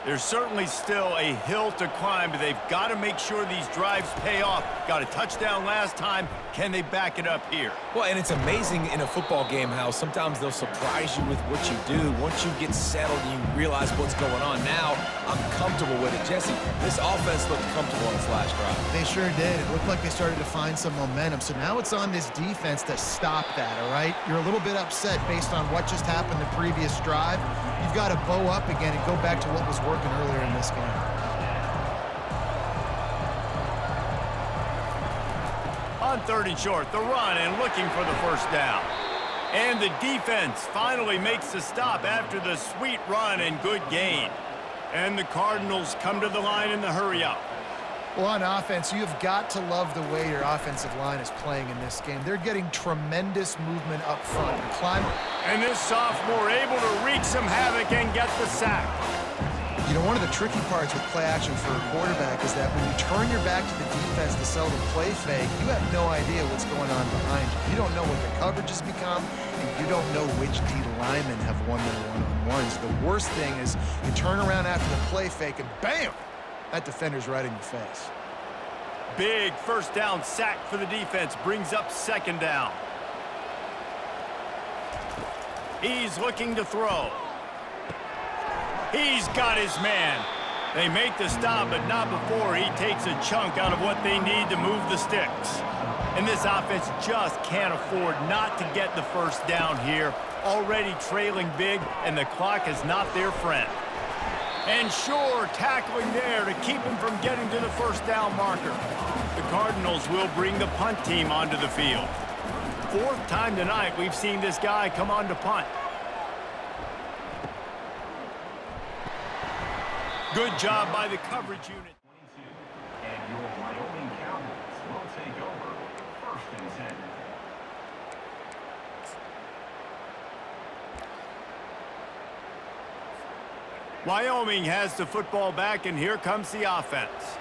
There's certainly still a hill to climb, but they've got to make sure these drives pay off. Got a touchdown last time. Can they back it up here? Well, and it's amazing in a football game how sometimes they'll surprise you with what you do. Once you get settled and you realize what's going on, now I'm comfortable with it. Jesse, this offense looked comfortable on this last drive. They sure did. It looked like they started to find some momentum. So now it's on this defense to stop that, all right? You're a little bit upset based on what just happened the previous drive. You've got to bow up again and go back to what was working earlier in this game. On 3rd and short, the run and looking for the first down. And the defense finally makes the stop after the sweet run and good gain. And the Cardinals come to the line in the hurry-up. Well, on offense, you've got to love the way your offensive line is playing in this game. They're getting tremendous movement up front. And this sophomore able to wreak some havoc and get the sack. You know, one of the tricky parts with play action for a quarterback is that when you turn your back to the defense to sell the play fake, you have no idea what's going on behind you. You don't know what the coverage has become, and you don't know which D linemen have won their one-on-ones. The worst thing is you turn around after the play fake, and bam! That defender's right in your face. Big first down sack for the defense. Brings up 2nd down. He's looking to throw. He's got his man. They make the stop, but not before he takes a chunk out of what they need to move the sticks. And this offense just can't afford not to get the first down here. Already trailing big, and the clock is not their friend. And sure, tackling there to keep him from getting to the first down marker. The Cardinals will bring the punt team onto the field. 4th time tonight we've seen this guy come on to punt. Good job by the coverage unit. 22. And your Wyoming Cowboys will take over 1st and 10. Wyoming has the football back, and here comes the offense.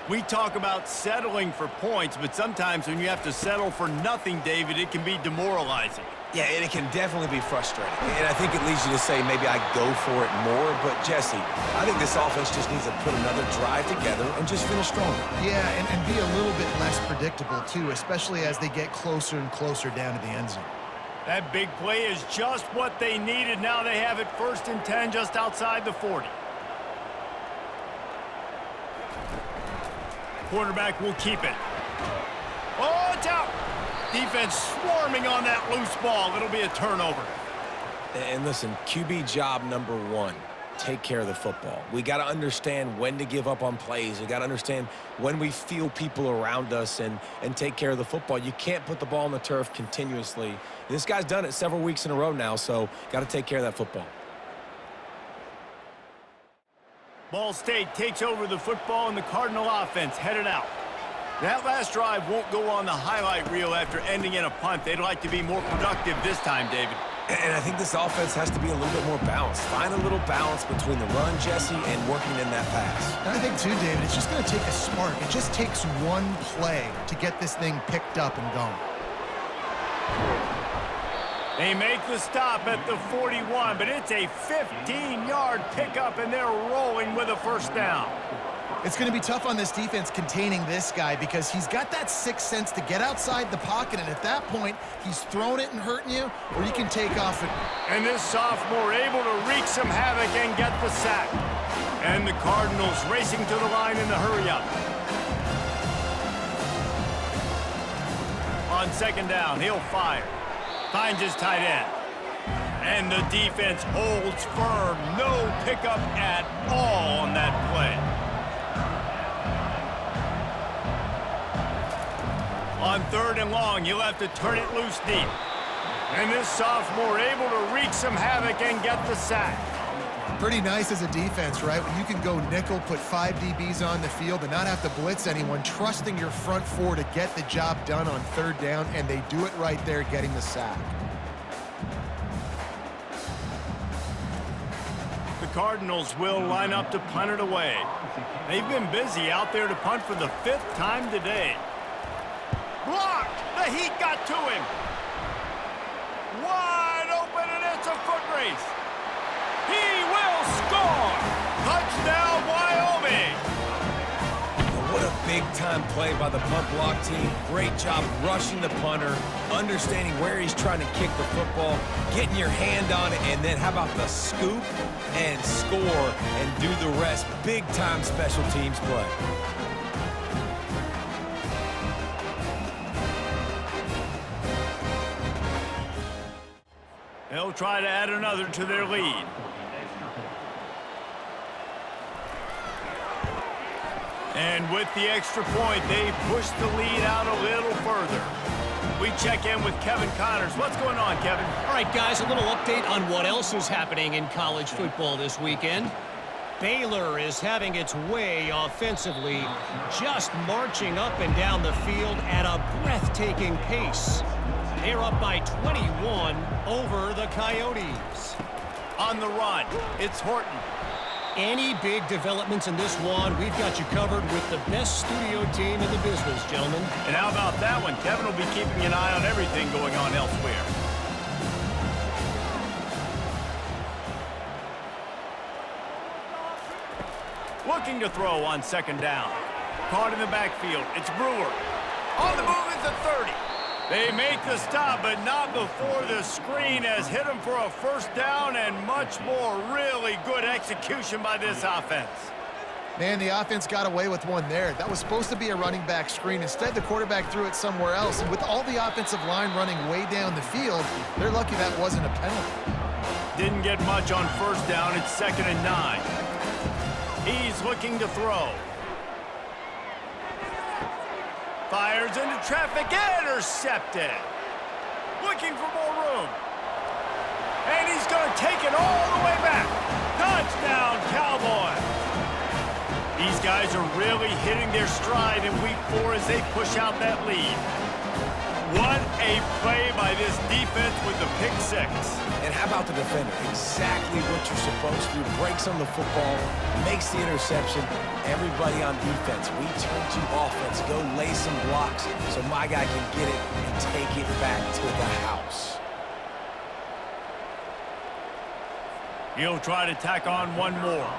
We talk about settling for points, but sometimes when you have to settle for nothing, David, it can be demoralizing. Yeah, and it can definitely be frustrating. And I think it leads you to say maybe I go for it more. But, Jesse, I think this offense just needs to put another drive together and just finish strong. Yeah, and be a little bit less predictable, too, especially as they get closer and closer down to the end zone. That big play is just what they needed. Now they have it 1st and 10 just outside the 40. Quarterback will keep it. Oh, it's out. Defense swarming on that loose ball. It'll be a turnover. And listen, QB job number 1, take care of the football. We got to understand when to give up on plays. We got to understand when we feel people around us and take care of the football. You can't put the ball on the turf continuously. This guy's done it several weeks in a row now, so got to take care of that football. Ball State takes over the football, and the Cardinal offense headed out. That last drive won't go on the highlight reel after ending in a punt. They'd like to be more productive this time, David. And I think this offense has to be a little bit more balanced. Find a little balance between the run, Jesse, and working in that pass. And I think, too, David, it's just going to take a spark. It just takes one play to get this thing picked up and going. They make the stop at the 41, but it's a 15-yard pickup, and they're rolling with a first down. It's going to be tough on this defense containing this guy because he's got that sixth sense to get outside the pocket, and at that point, he's throwing it and hurting you, or you can take off it. And this sophomore able to wreak some havoc and get the sack. And the Cardinals racing to the line in the hurry-up. On second down, he'll fire. Finds his tight end. And the defense holds firm. No pickup at all on that play. On third and long, you'll have to turn it loose deep. And this sophomore able to wreak some havoc and get the sack. Pretty nice as a defense, right? When you can go nickel, put 5 DBs on the field and not have to blitz anyone, trusting your front four to get the job done on third down, and they do it right there, getting the sack. The Cardinals will line up to punt it away. They've been busy out there to punt for the 5th time today. Blocked! The heat got to him. Wide open, and it's a foot race. He will score! Touchdown, Wyoming! What a big-time play by the punt block team. Great job rushing the punter, understanding where he's trying to kick the football, getting your hand on it, and then how about the scoop and score and do the rest. Big-time special teams play. They'll try to add another to their lead. And with the extra point, they push the lead out a little further. We check in with Kevin Connors. What's going on, Kevin? All right, guys, a little update on what else is happening in college football this weekend. Baylor is having its way offensively, just marching up and down the field at a breathtaking pace. They're up by 21 over the Coyotes. On the run, it's Horton. Any big developments in this one, we've got you covered with the best studio team in the business, gentlemen. And how about that one? Kevin will be keeping an eye on everything going on elsewhere. Looking to throw on second down. Caught in the backfield. It's Brewer. On the move is the 30. They make the stop, but not before the screen has hit them for a first down and much more. Really good execution by this offense. Man, the offense got away with one there. That was supposed to be a running back screen. Instead, the quarterback threw it somewhere else. And with all the offensive line running way down the field, they're lucky that wasn't a penalty. Didn't get much on first down. It's 2nd and 9. He's looking to throw. Fires into traffic, intercepted. Looking for more room. And he's going to take it all the way back. Touchdown, Cowboys. These guys are really hitting their stride in week 4 as they push out that lead. What a play by this defense with the pick 6. And how about the defender? Exactly what you're supposed to do. Breaks on the football, makes the interception. Everybody on defense, we turn to offense. Go lay some blocks so my guy can get it and take it back to the house. He'll try to tack on one more.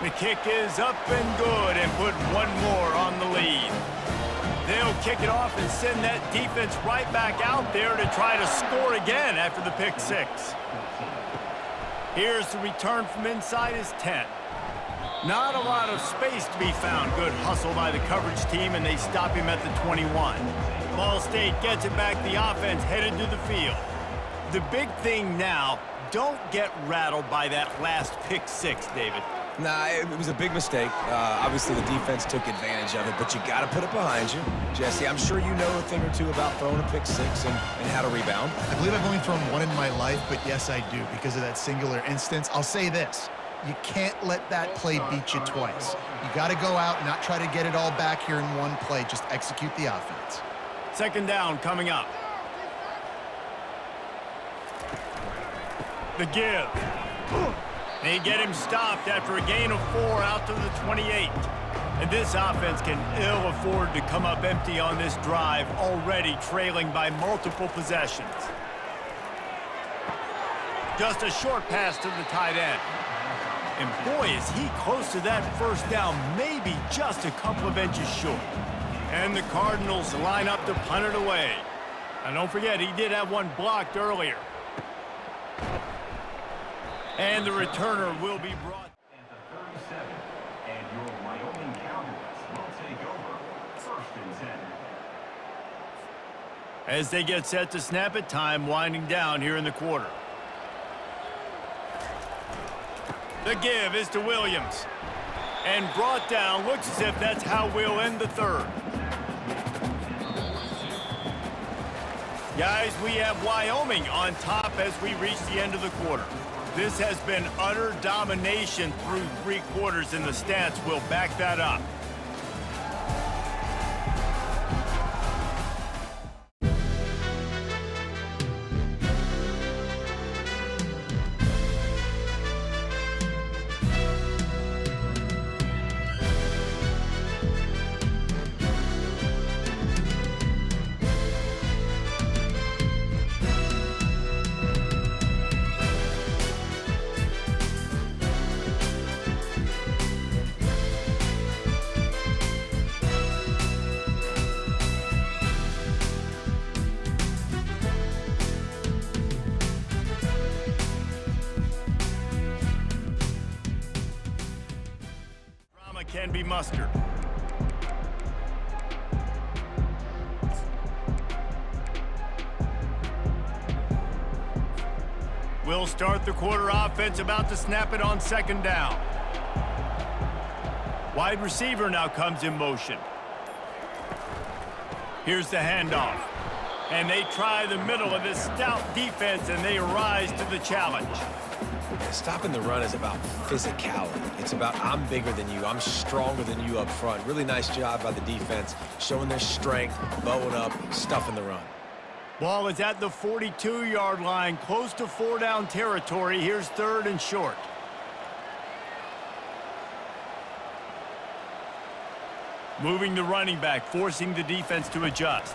The kick is up and good and put one more on the lead. They'll kick it off and send that defense right back out there to try to score again after the pick 6. Here's the return from inside his 10. Not a lot of space to be found. Good hustle by the coverage team, and they stop him at the 21. Ball State gets it back. The offense headed to the field. The big thing now, don't get rattled by that last pick 6, David. Nah, it was a big mistake. Obviously, the defense took advantage of it, but you got to put it behind you. Jesse, I'm sure you know a thing or two about throwing a pick 6 and how to rebound. I believe I've only thrown one in my life, but yes, I do, because of that singular instance. I'll say this. You can't let that play beat you twice. You got to go out and not try to get it all back here in one play. Just execute the offense. 2nd down coming up. The give. They get him stopped after a gain of 4 out to the 28. And this offense can ill afford to come up empty on this drive, already trailing by multiple possessions. Just a short pass to the tight end. And boy, is he close to that first down, maybe just a couple of inches short. And the Cardinals line up to punt it away. And don't forget, he did have one blocked earlier. And the returner will be brought. And the 37, and your Wyoming Cowboys As they get set to snap it, time winding down here in the quarter. The give is to Williams. And brought down. Looks as if that's how we'll end the third. Guys, we have Wyoming on top as we reach the end of the quarter. This has been utter domination through 3 quarters, and the stats will back that up. Can be mustered. We'll start the quarter offense, about to snap it on 2nd down. Wide receiver now comes in motion. Here's the handoff. And they try the middle of this stout defense, and they rise to the challenge. Stopping the run is about physicality. It's about I'm bigger than you, I'm stronger than you up front. Really nice job by the defense, showing their strength, bowing up, stuffing the run. Ball is at the 42-yard line, close to 4-down territory. Here's 3rd and short. Moving the running back, forcing the defense to adjust.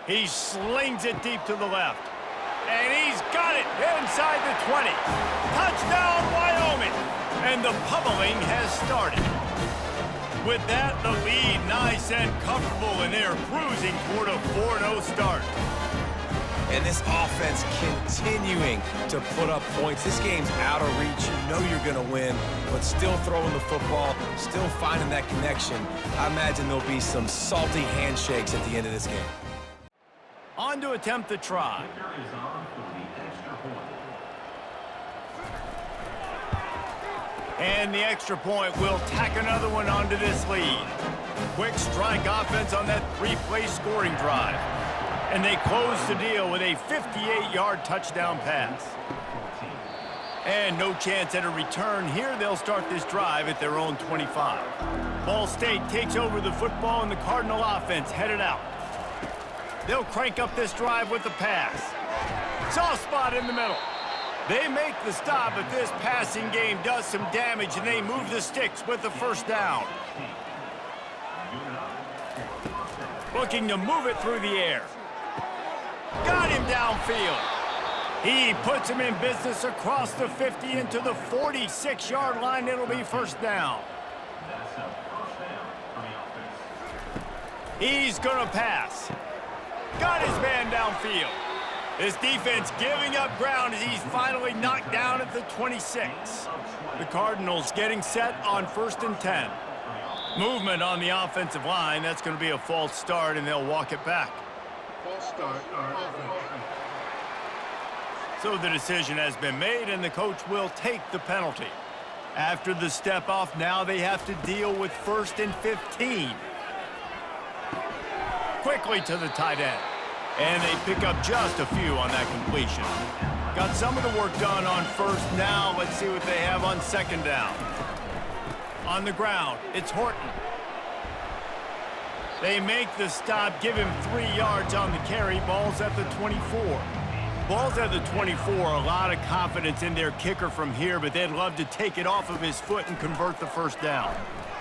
He slings it deep to the left. And he's got it inside the 20. Touchdown, Wyoming. And the pummeling has started. With that, the lead nice and comfortable, and they're cruising toward a 4-0 start. And this offense continuing to put up points. This game's out of reach. You know you're going to win, but still throwing the football, still finding that connection. I imagine there'll be some salty handshakes at the end of this game. On to attempt the try. And the extra point will tack another one onto this lead. Quick strike offense on that 3-play scoring drive. And they close the deal with a 58-yard touchdown pass. And no chance at a return here. They'll start this drive at their own 25. Ball State takes over the football, and the Cardinal offense headed out. They'll crank up this drive with the pass. Soft spot in the middle. They make the stop, but this passing game does some damage, and they move the sticks with the 1st down. Looking to move it through the air. Got him downfield. He puts him in business across the 50 into the 46-yard line. It'll be 1st down. He's gonna pass. Got his man downfield. This defense giving up ground as he's finally knocked down at the 26. The Cardinals getting set on 1st and 10. Movement on the offensive line. That's going to be a false start, and they'll walk it back. False start. So the decision has been made, and the coach will take the penalty. After the step off, now they have to deal with 1st and 15. Quickly to the tight end. And they pick up just a few on that completion. Got some of the work done on 1st. Now let's see what they have on 2nd down. On the ground, it's Horton. They make the stop, give him 3 yards on the carry. Ball's at the 24. Ball's at the 24. A lot of confidence in their kicker from here, but they'd love to take it off of his foot and convert the 1st down.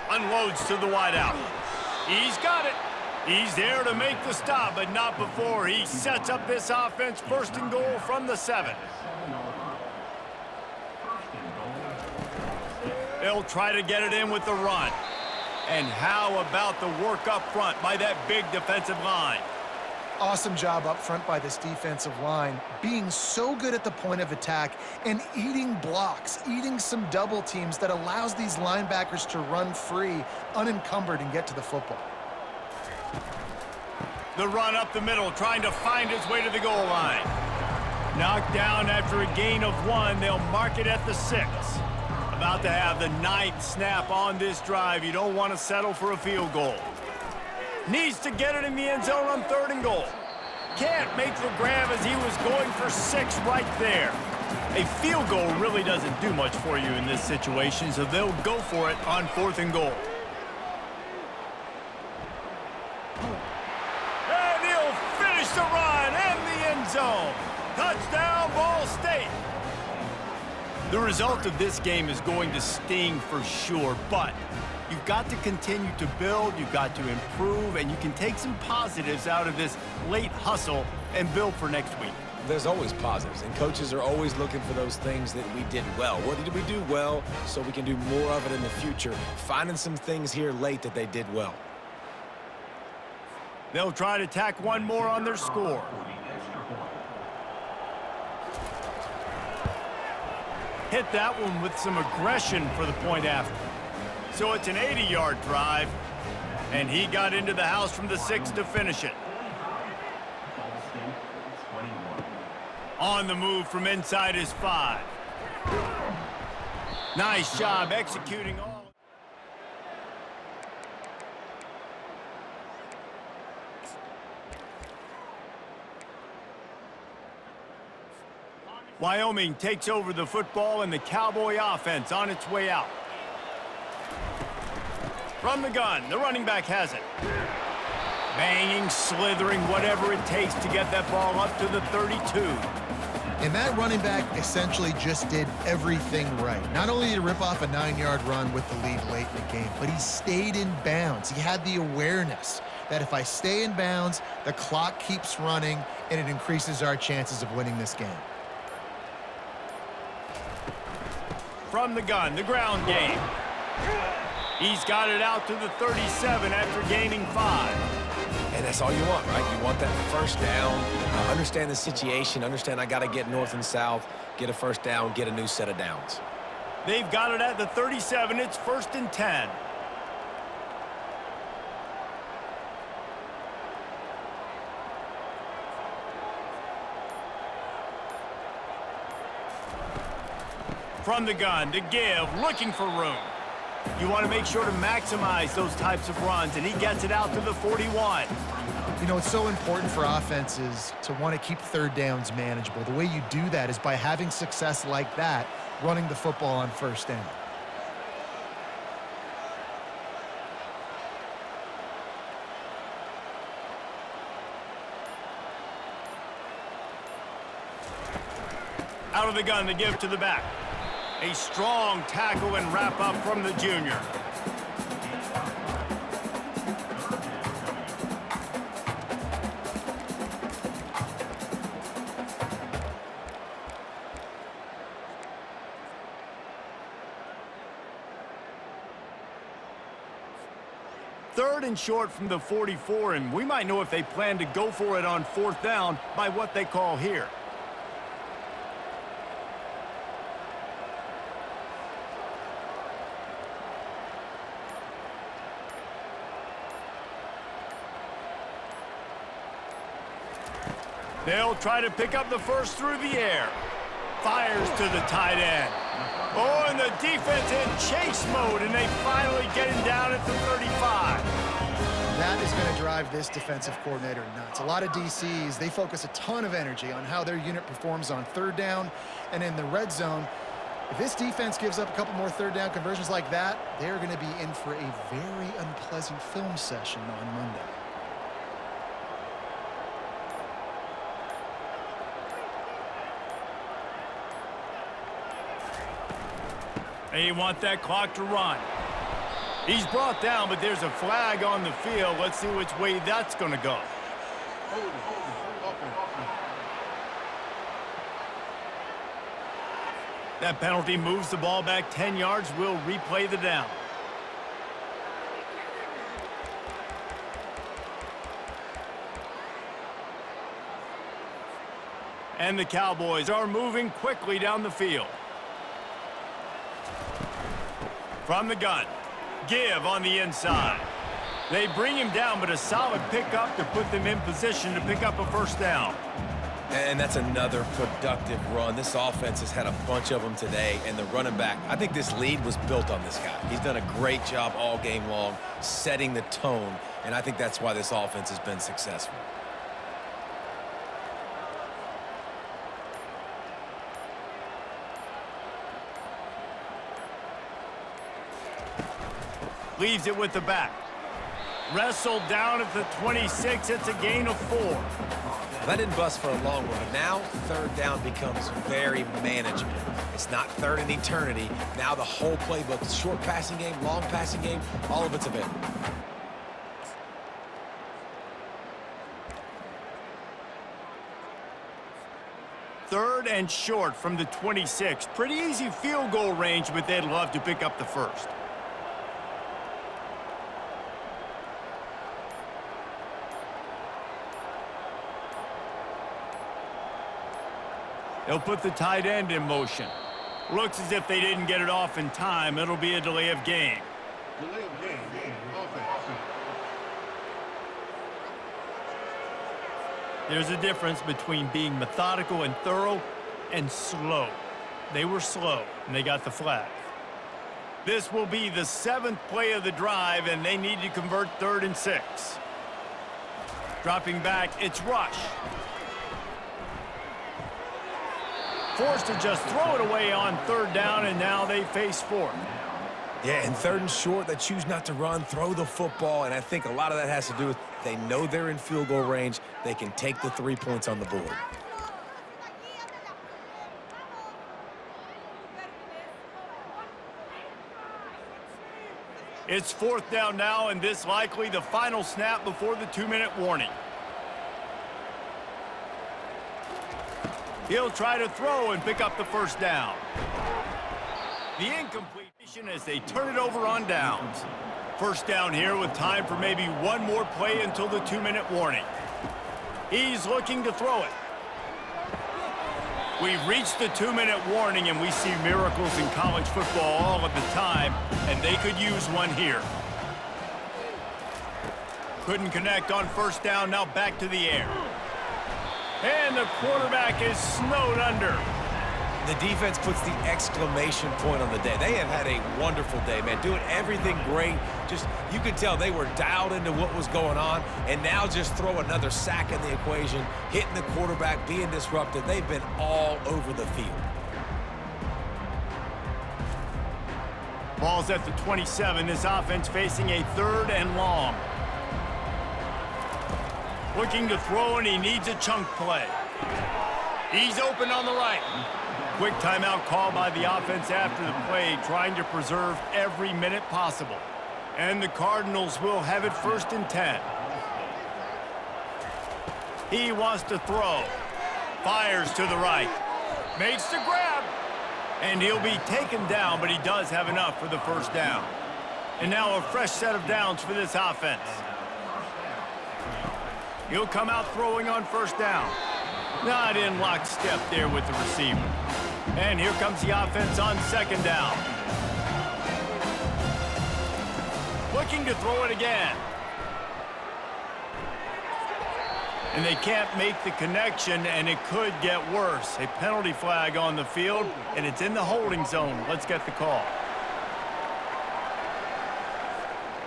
Unloads to the wideout. He's got it. He's there to make the stop, but not before he sets up this offense. 1st and goal from the 7. They'll try to get it in with the run. And how about the work up front by that big defensive line? Awesome job up front by this defensive line, being so good at the point of attack and eating blocks, eating some double teams that allows these linebackers to run free, unencumbered, and get to the football. The run up the middle, trying to find his way to the goal line. Knocked down after a gain of 1. They'll mark it at the 6. About to have the 9th snap on this drive. You don't want to settle for a field goal. Needs to get it in the end zone on 3rd and goal. Can't make the grab as he was going for 6 right there. A field goal really doesn't do much for you in this situation, so they'll go for it on 4th and goal. And he'll finish the run in the end zone. Touchdown, Ball State. The result of this game is going to sting for sure, but you've got to continue to build, you've got to improve, and you can take some positives out of this late hustle and build for next week. There's always positives, and coaches are always looking for those things that we did well. What did we do well so we can do more of it in the future? Finding some things here late that they did well. They'll try to tack one more on their score. Hit that one with some aggression for the point after. So it's an 80-yard drive, and he got into the house from the 6 to finish it. On the move from inside his 5. Nice job executing all. Wyoming takes over the football and the Cowboy offense on its way out. From the gun, the running back has it. Banging, slithering, whatever it takes to get that ball up to the 32. And that running back essentially just did everything right. Not only did he rip off a 9-yard run with the lead late in the game, but he stayed in bounds. He had the awareness that if I stay in bounds, the clock keeps running, and it increases our chances of winning this game. From the gun, the ground game. He's got it out to the 37 after gaining 5. And that's all you want, right? You want that first down. Understand the situation. Understand I got to get north and south, get a first down, get a new set of downs. They've got it at the 37. It's 1st and 10. From the gun, to give, looking for room. You want to make sure to maximize those types of runs, and he gets it out to the 41. You know, it's so important for offenses to want to keep 3rd downs manageable. The way you do that is by having success like that, running the football on 1st down. Out of the gun to give to the back. A strong tackle and wrap up from the junior. Third and short from the 44, and we might know if they plan to go for it on 4th down by what they call here. They'll try to pick up the first through the air. Fires to the tight end. Oh, and the defense in chase mode, and they finally get him down at the 35. That is going to drive this defensive coordinator nuts. A lot of DCs, they focus a ton of energy on how their unit performs on 3rd down and in the red zone. If this defense gives up a couple more 3rd down conversions like that, they're going to be in for a very unpleasant film session on Monday. They want that clock to run. He's brought down, but there's a flag on the field. Let's see which way that's going to go. That penalty moves the ball back 10 yards. We'll replay the down. And the Cowboys are moving quickly down the field. From the gun, give on the inside. They bring him down, but a solid pickup to put them in position to pick up a first down. And that's another productive run. This offense has had a bunch of them today, and the running back, I think this lead was built on this guy. He's done a great job all game long, setting the tone, and I think that's why this offense has been successful. Leaves it with the back. Wrestled down at the 26. It's a gain of 4. That didn't bust for a long one, but now third down becomes very manageable. It's not third in eternity. Now the whole playbook, short passing game, long passing game, all of it's available. Third and short from the 26. Pretty easy field goal range, but they'd love to pick up the first. They'll put the tight end in motion. Looks as if they didn't get it off in time. It'll be a delay of game. Delay of game. Offense. There's a difference between being methodical and thorough and slow. They were slow, and they got the flag. This will be the 7th play of the drive, and they need to convert 3rd and 6. Dropping back, it's Rush. Forced to just throw it away on 3rd down, and now they face 4th. Yeah, and 3rd and short, they choose not to run, throw the football, and I think a lot of that has to do with they know they're in field goal range. They can take the 3 points on the board. It's 4th down now, and this likely the final snap before the 2-minute warning. He'll try to throw and pick up the first down. The incompletion as they turn it over on downs. First down here with time for maybe one more play until the 2-minute warning. He's looking to throw it. We've reached the 2-minute warning, and we see miracles in college football all of the time, and they could use one here. Couldn't connect on first down, now back to the air. And the quarterback is snowed under. The defense puts the exclamation point on the day. They have had a wonderful day, man. Doing everything great. Just, you could tell they were dialed into what was going on. And now just throw another sack in the equation, hitting the quarterback, being disruptive. They've been all over the field. Ball's at the 27. This offense facing a 3rd and long. Looking to throw, and he needs a chunk play. He's open on the right. Quick timeout call by the offense after the play, trying to preserve every minute possible. And the Cardinals will have it 1st and 10. He wants to throw. Fires to the right. Makes the grab. And he'll be taken down, but he does have enough for the first down. And now a fresh set of downs for this offense. He'll come out throwing on first down. Not in lockstep there with the receiver. And here comes the offense on 2nd down. Looking to throw it again. And they can't make the connection, and it could get worse. A penalty flag on the field, and it's in the holding zone. Let's get the call.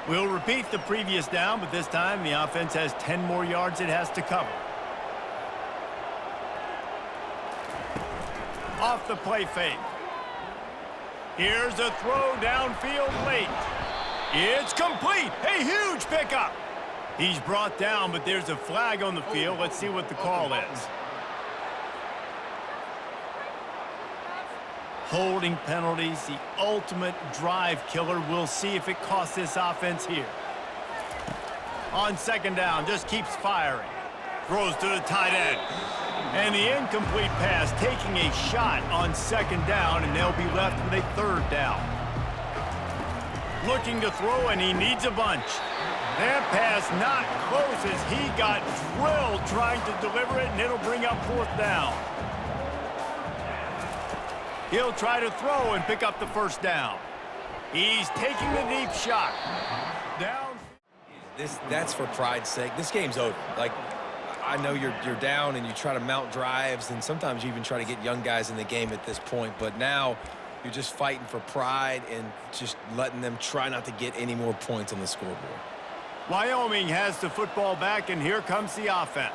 We'll repeat the previous down, but this time the offense has 10 more yards it has to cover. Off the play fake. Here's a throw downfield late. It's complete. A huge pickup. He's brought down, but there's a flag on the field. Let's see what the call is. Holding penalties, the ultimate drive killer. We'll see if it costs this offense here. On 2nd down, just keeps firing. Throws to the tight end. And the incomplete pass taking a shot on 2nd down, and they'll be left with a 3rd down. Looking to throw, and he needs a bunch. That pass not close as he got drilled trying to deliver it, and it'll bring up 4th down. He'll try to throw and pick up the first down. He's taking the deep shot. Down. That's for pride's sake. This game's over. Like, I know you're down and you try to mount drives, and sometimes you even try to get young guys in the game at this point, but now you're just fighting for pride and just letting them try not to get any more points on the scoreboard. Wyoming has the football back, and here comes the offense.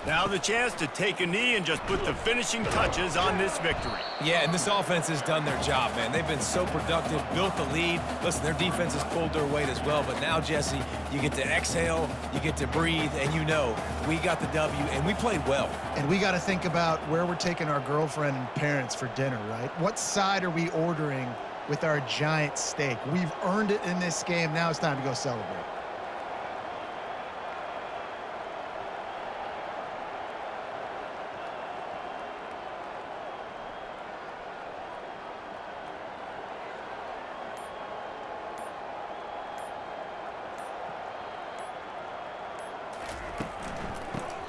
Now the chance to take a knee and just put the finishing touches on this victory. Yeah, and this offense has done their job, man. They've been so productive, built the lead. Listen, their defense has pulled their weight as well, but now, Jesse, you get to exhale, you get to breathe, and you know we got the W, and we played well. And we got to think about where we're taking our girlfriend and parents for dinner, right? What side are we ordering with our giant steak? We've earned it in this game. Now it's time to go celebrate.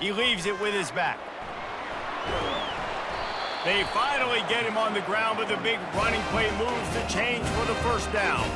He leaves it with his back. They finally get him on the ground, but the big running play moves the change for the first down.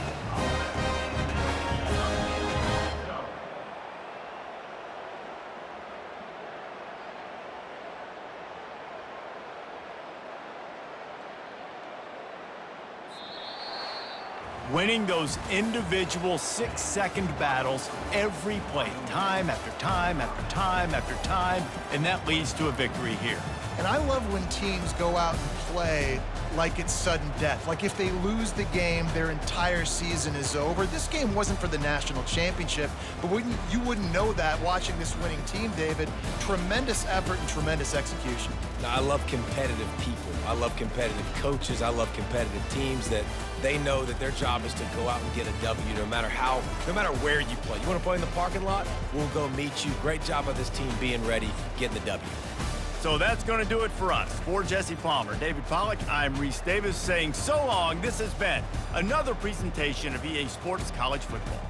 Winning those individual 6-second battles every play, time after time after time after time, and that leads to a victory here. And I love when teams go out and play like it's sudden death. Like if they lose the game, their entire season is over. This game wasn't for the national championship, but you wouldn't know that watching this winning team, David. Tremendous effort and tremendous execution. Now, I love competitive people. I love competitive coaches. I love competitive teams that they know that their job is to go out and get a W no matter where you play. You want to play in the parking lot? We'll go meet you. Great job of this team being ready, getting the W. So that's going to do it for us. For Jesse Palmer, David Pollack, I'm Reese Davis saying so long. This has been another presentation of EA Sports College Football.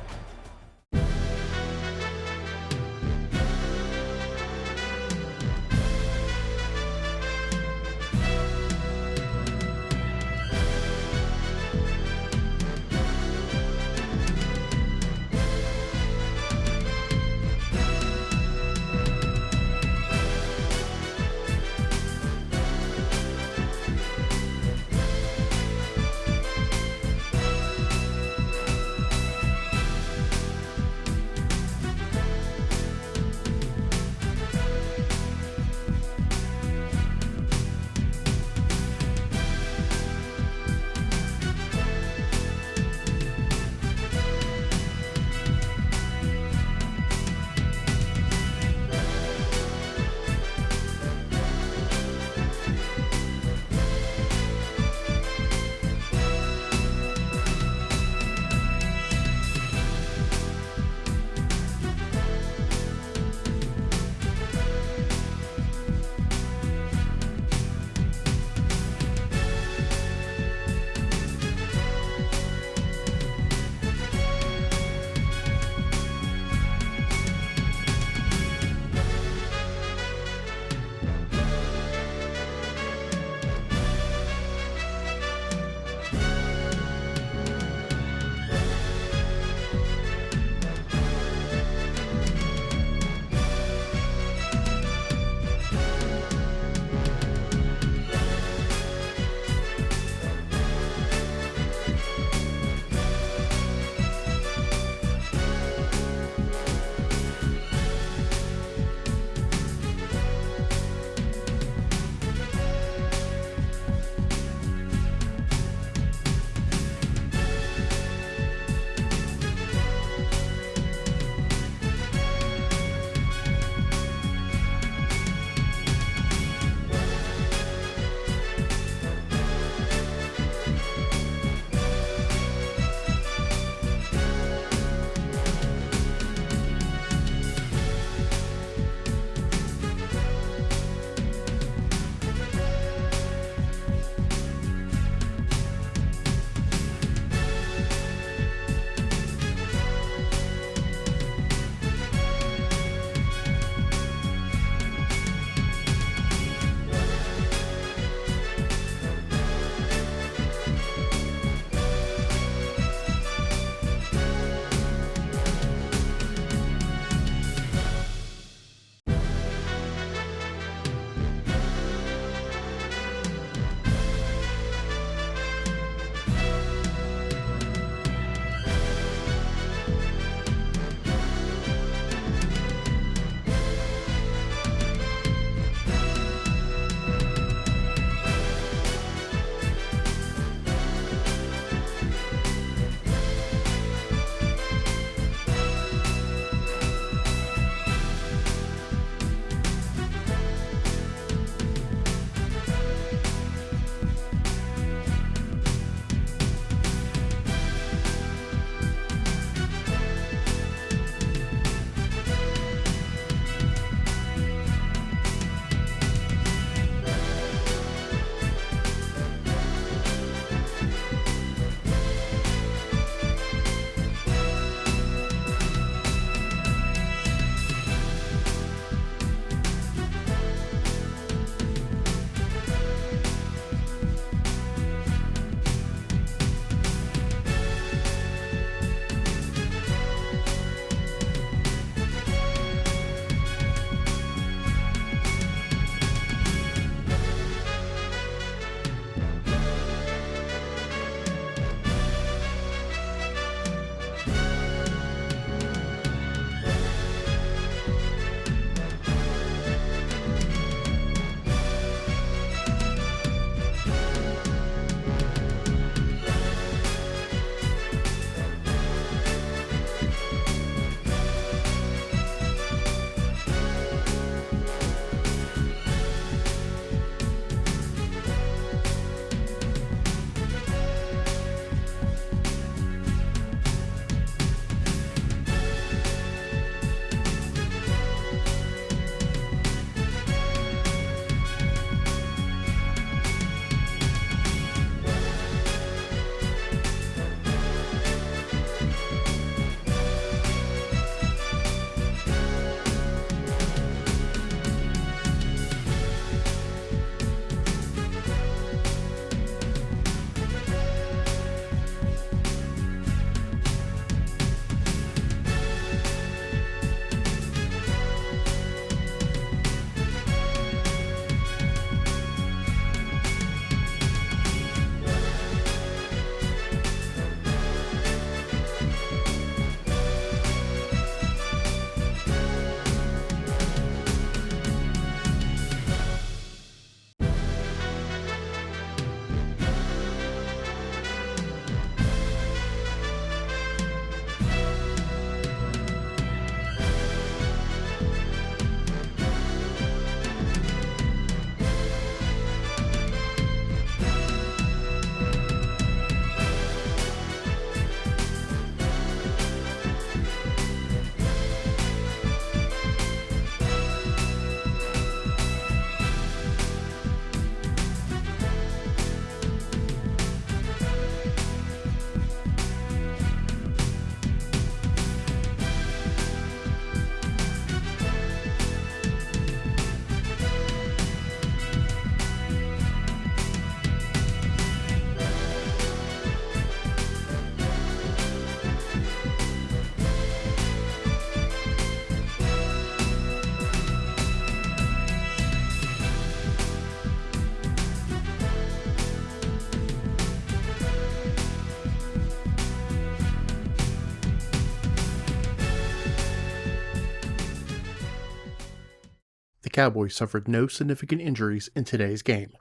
Cowboys suffered no significant injuries in today's game.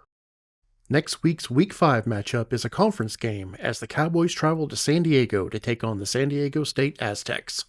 Next week's Week 5 matchup is a conference game as the Cowboys travel to San Diego to take on the San Diego State Aztecs.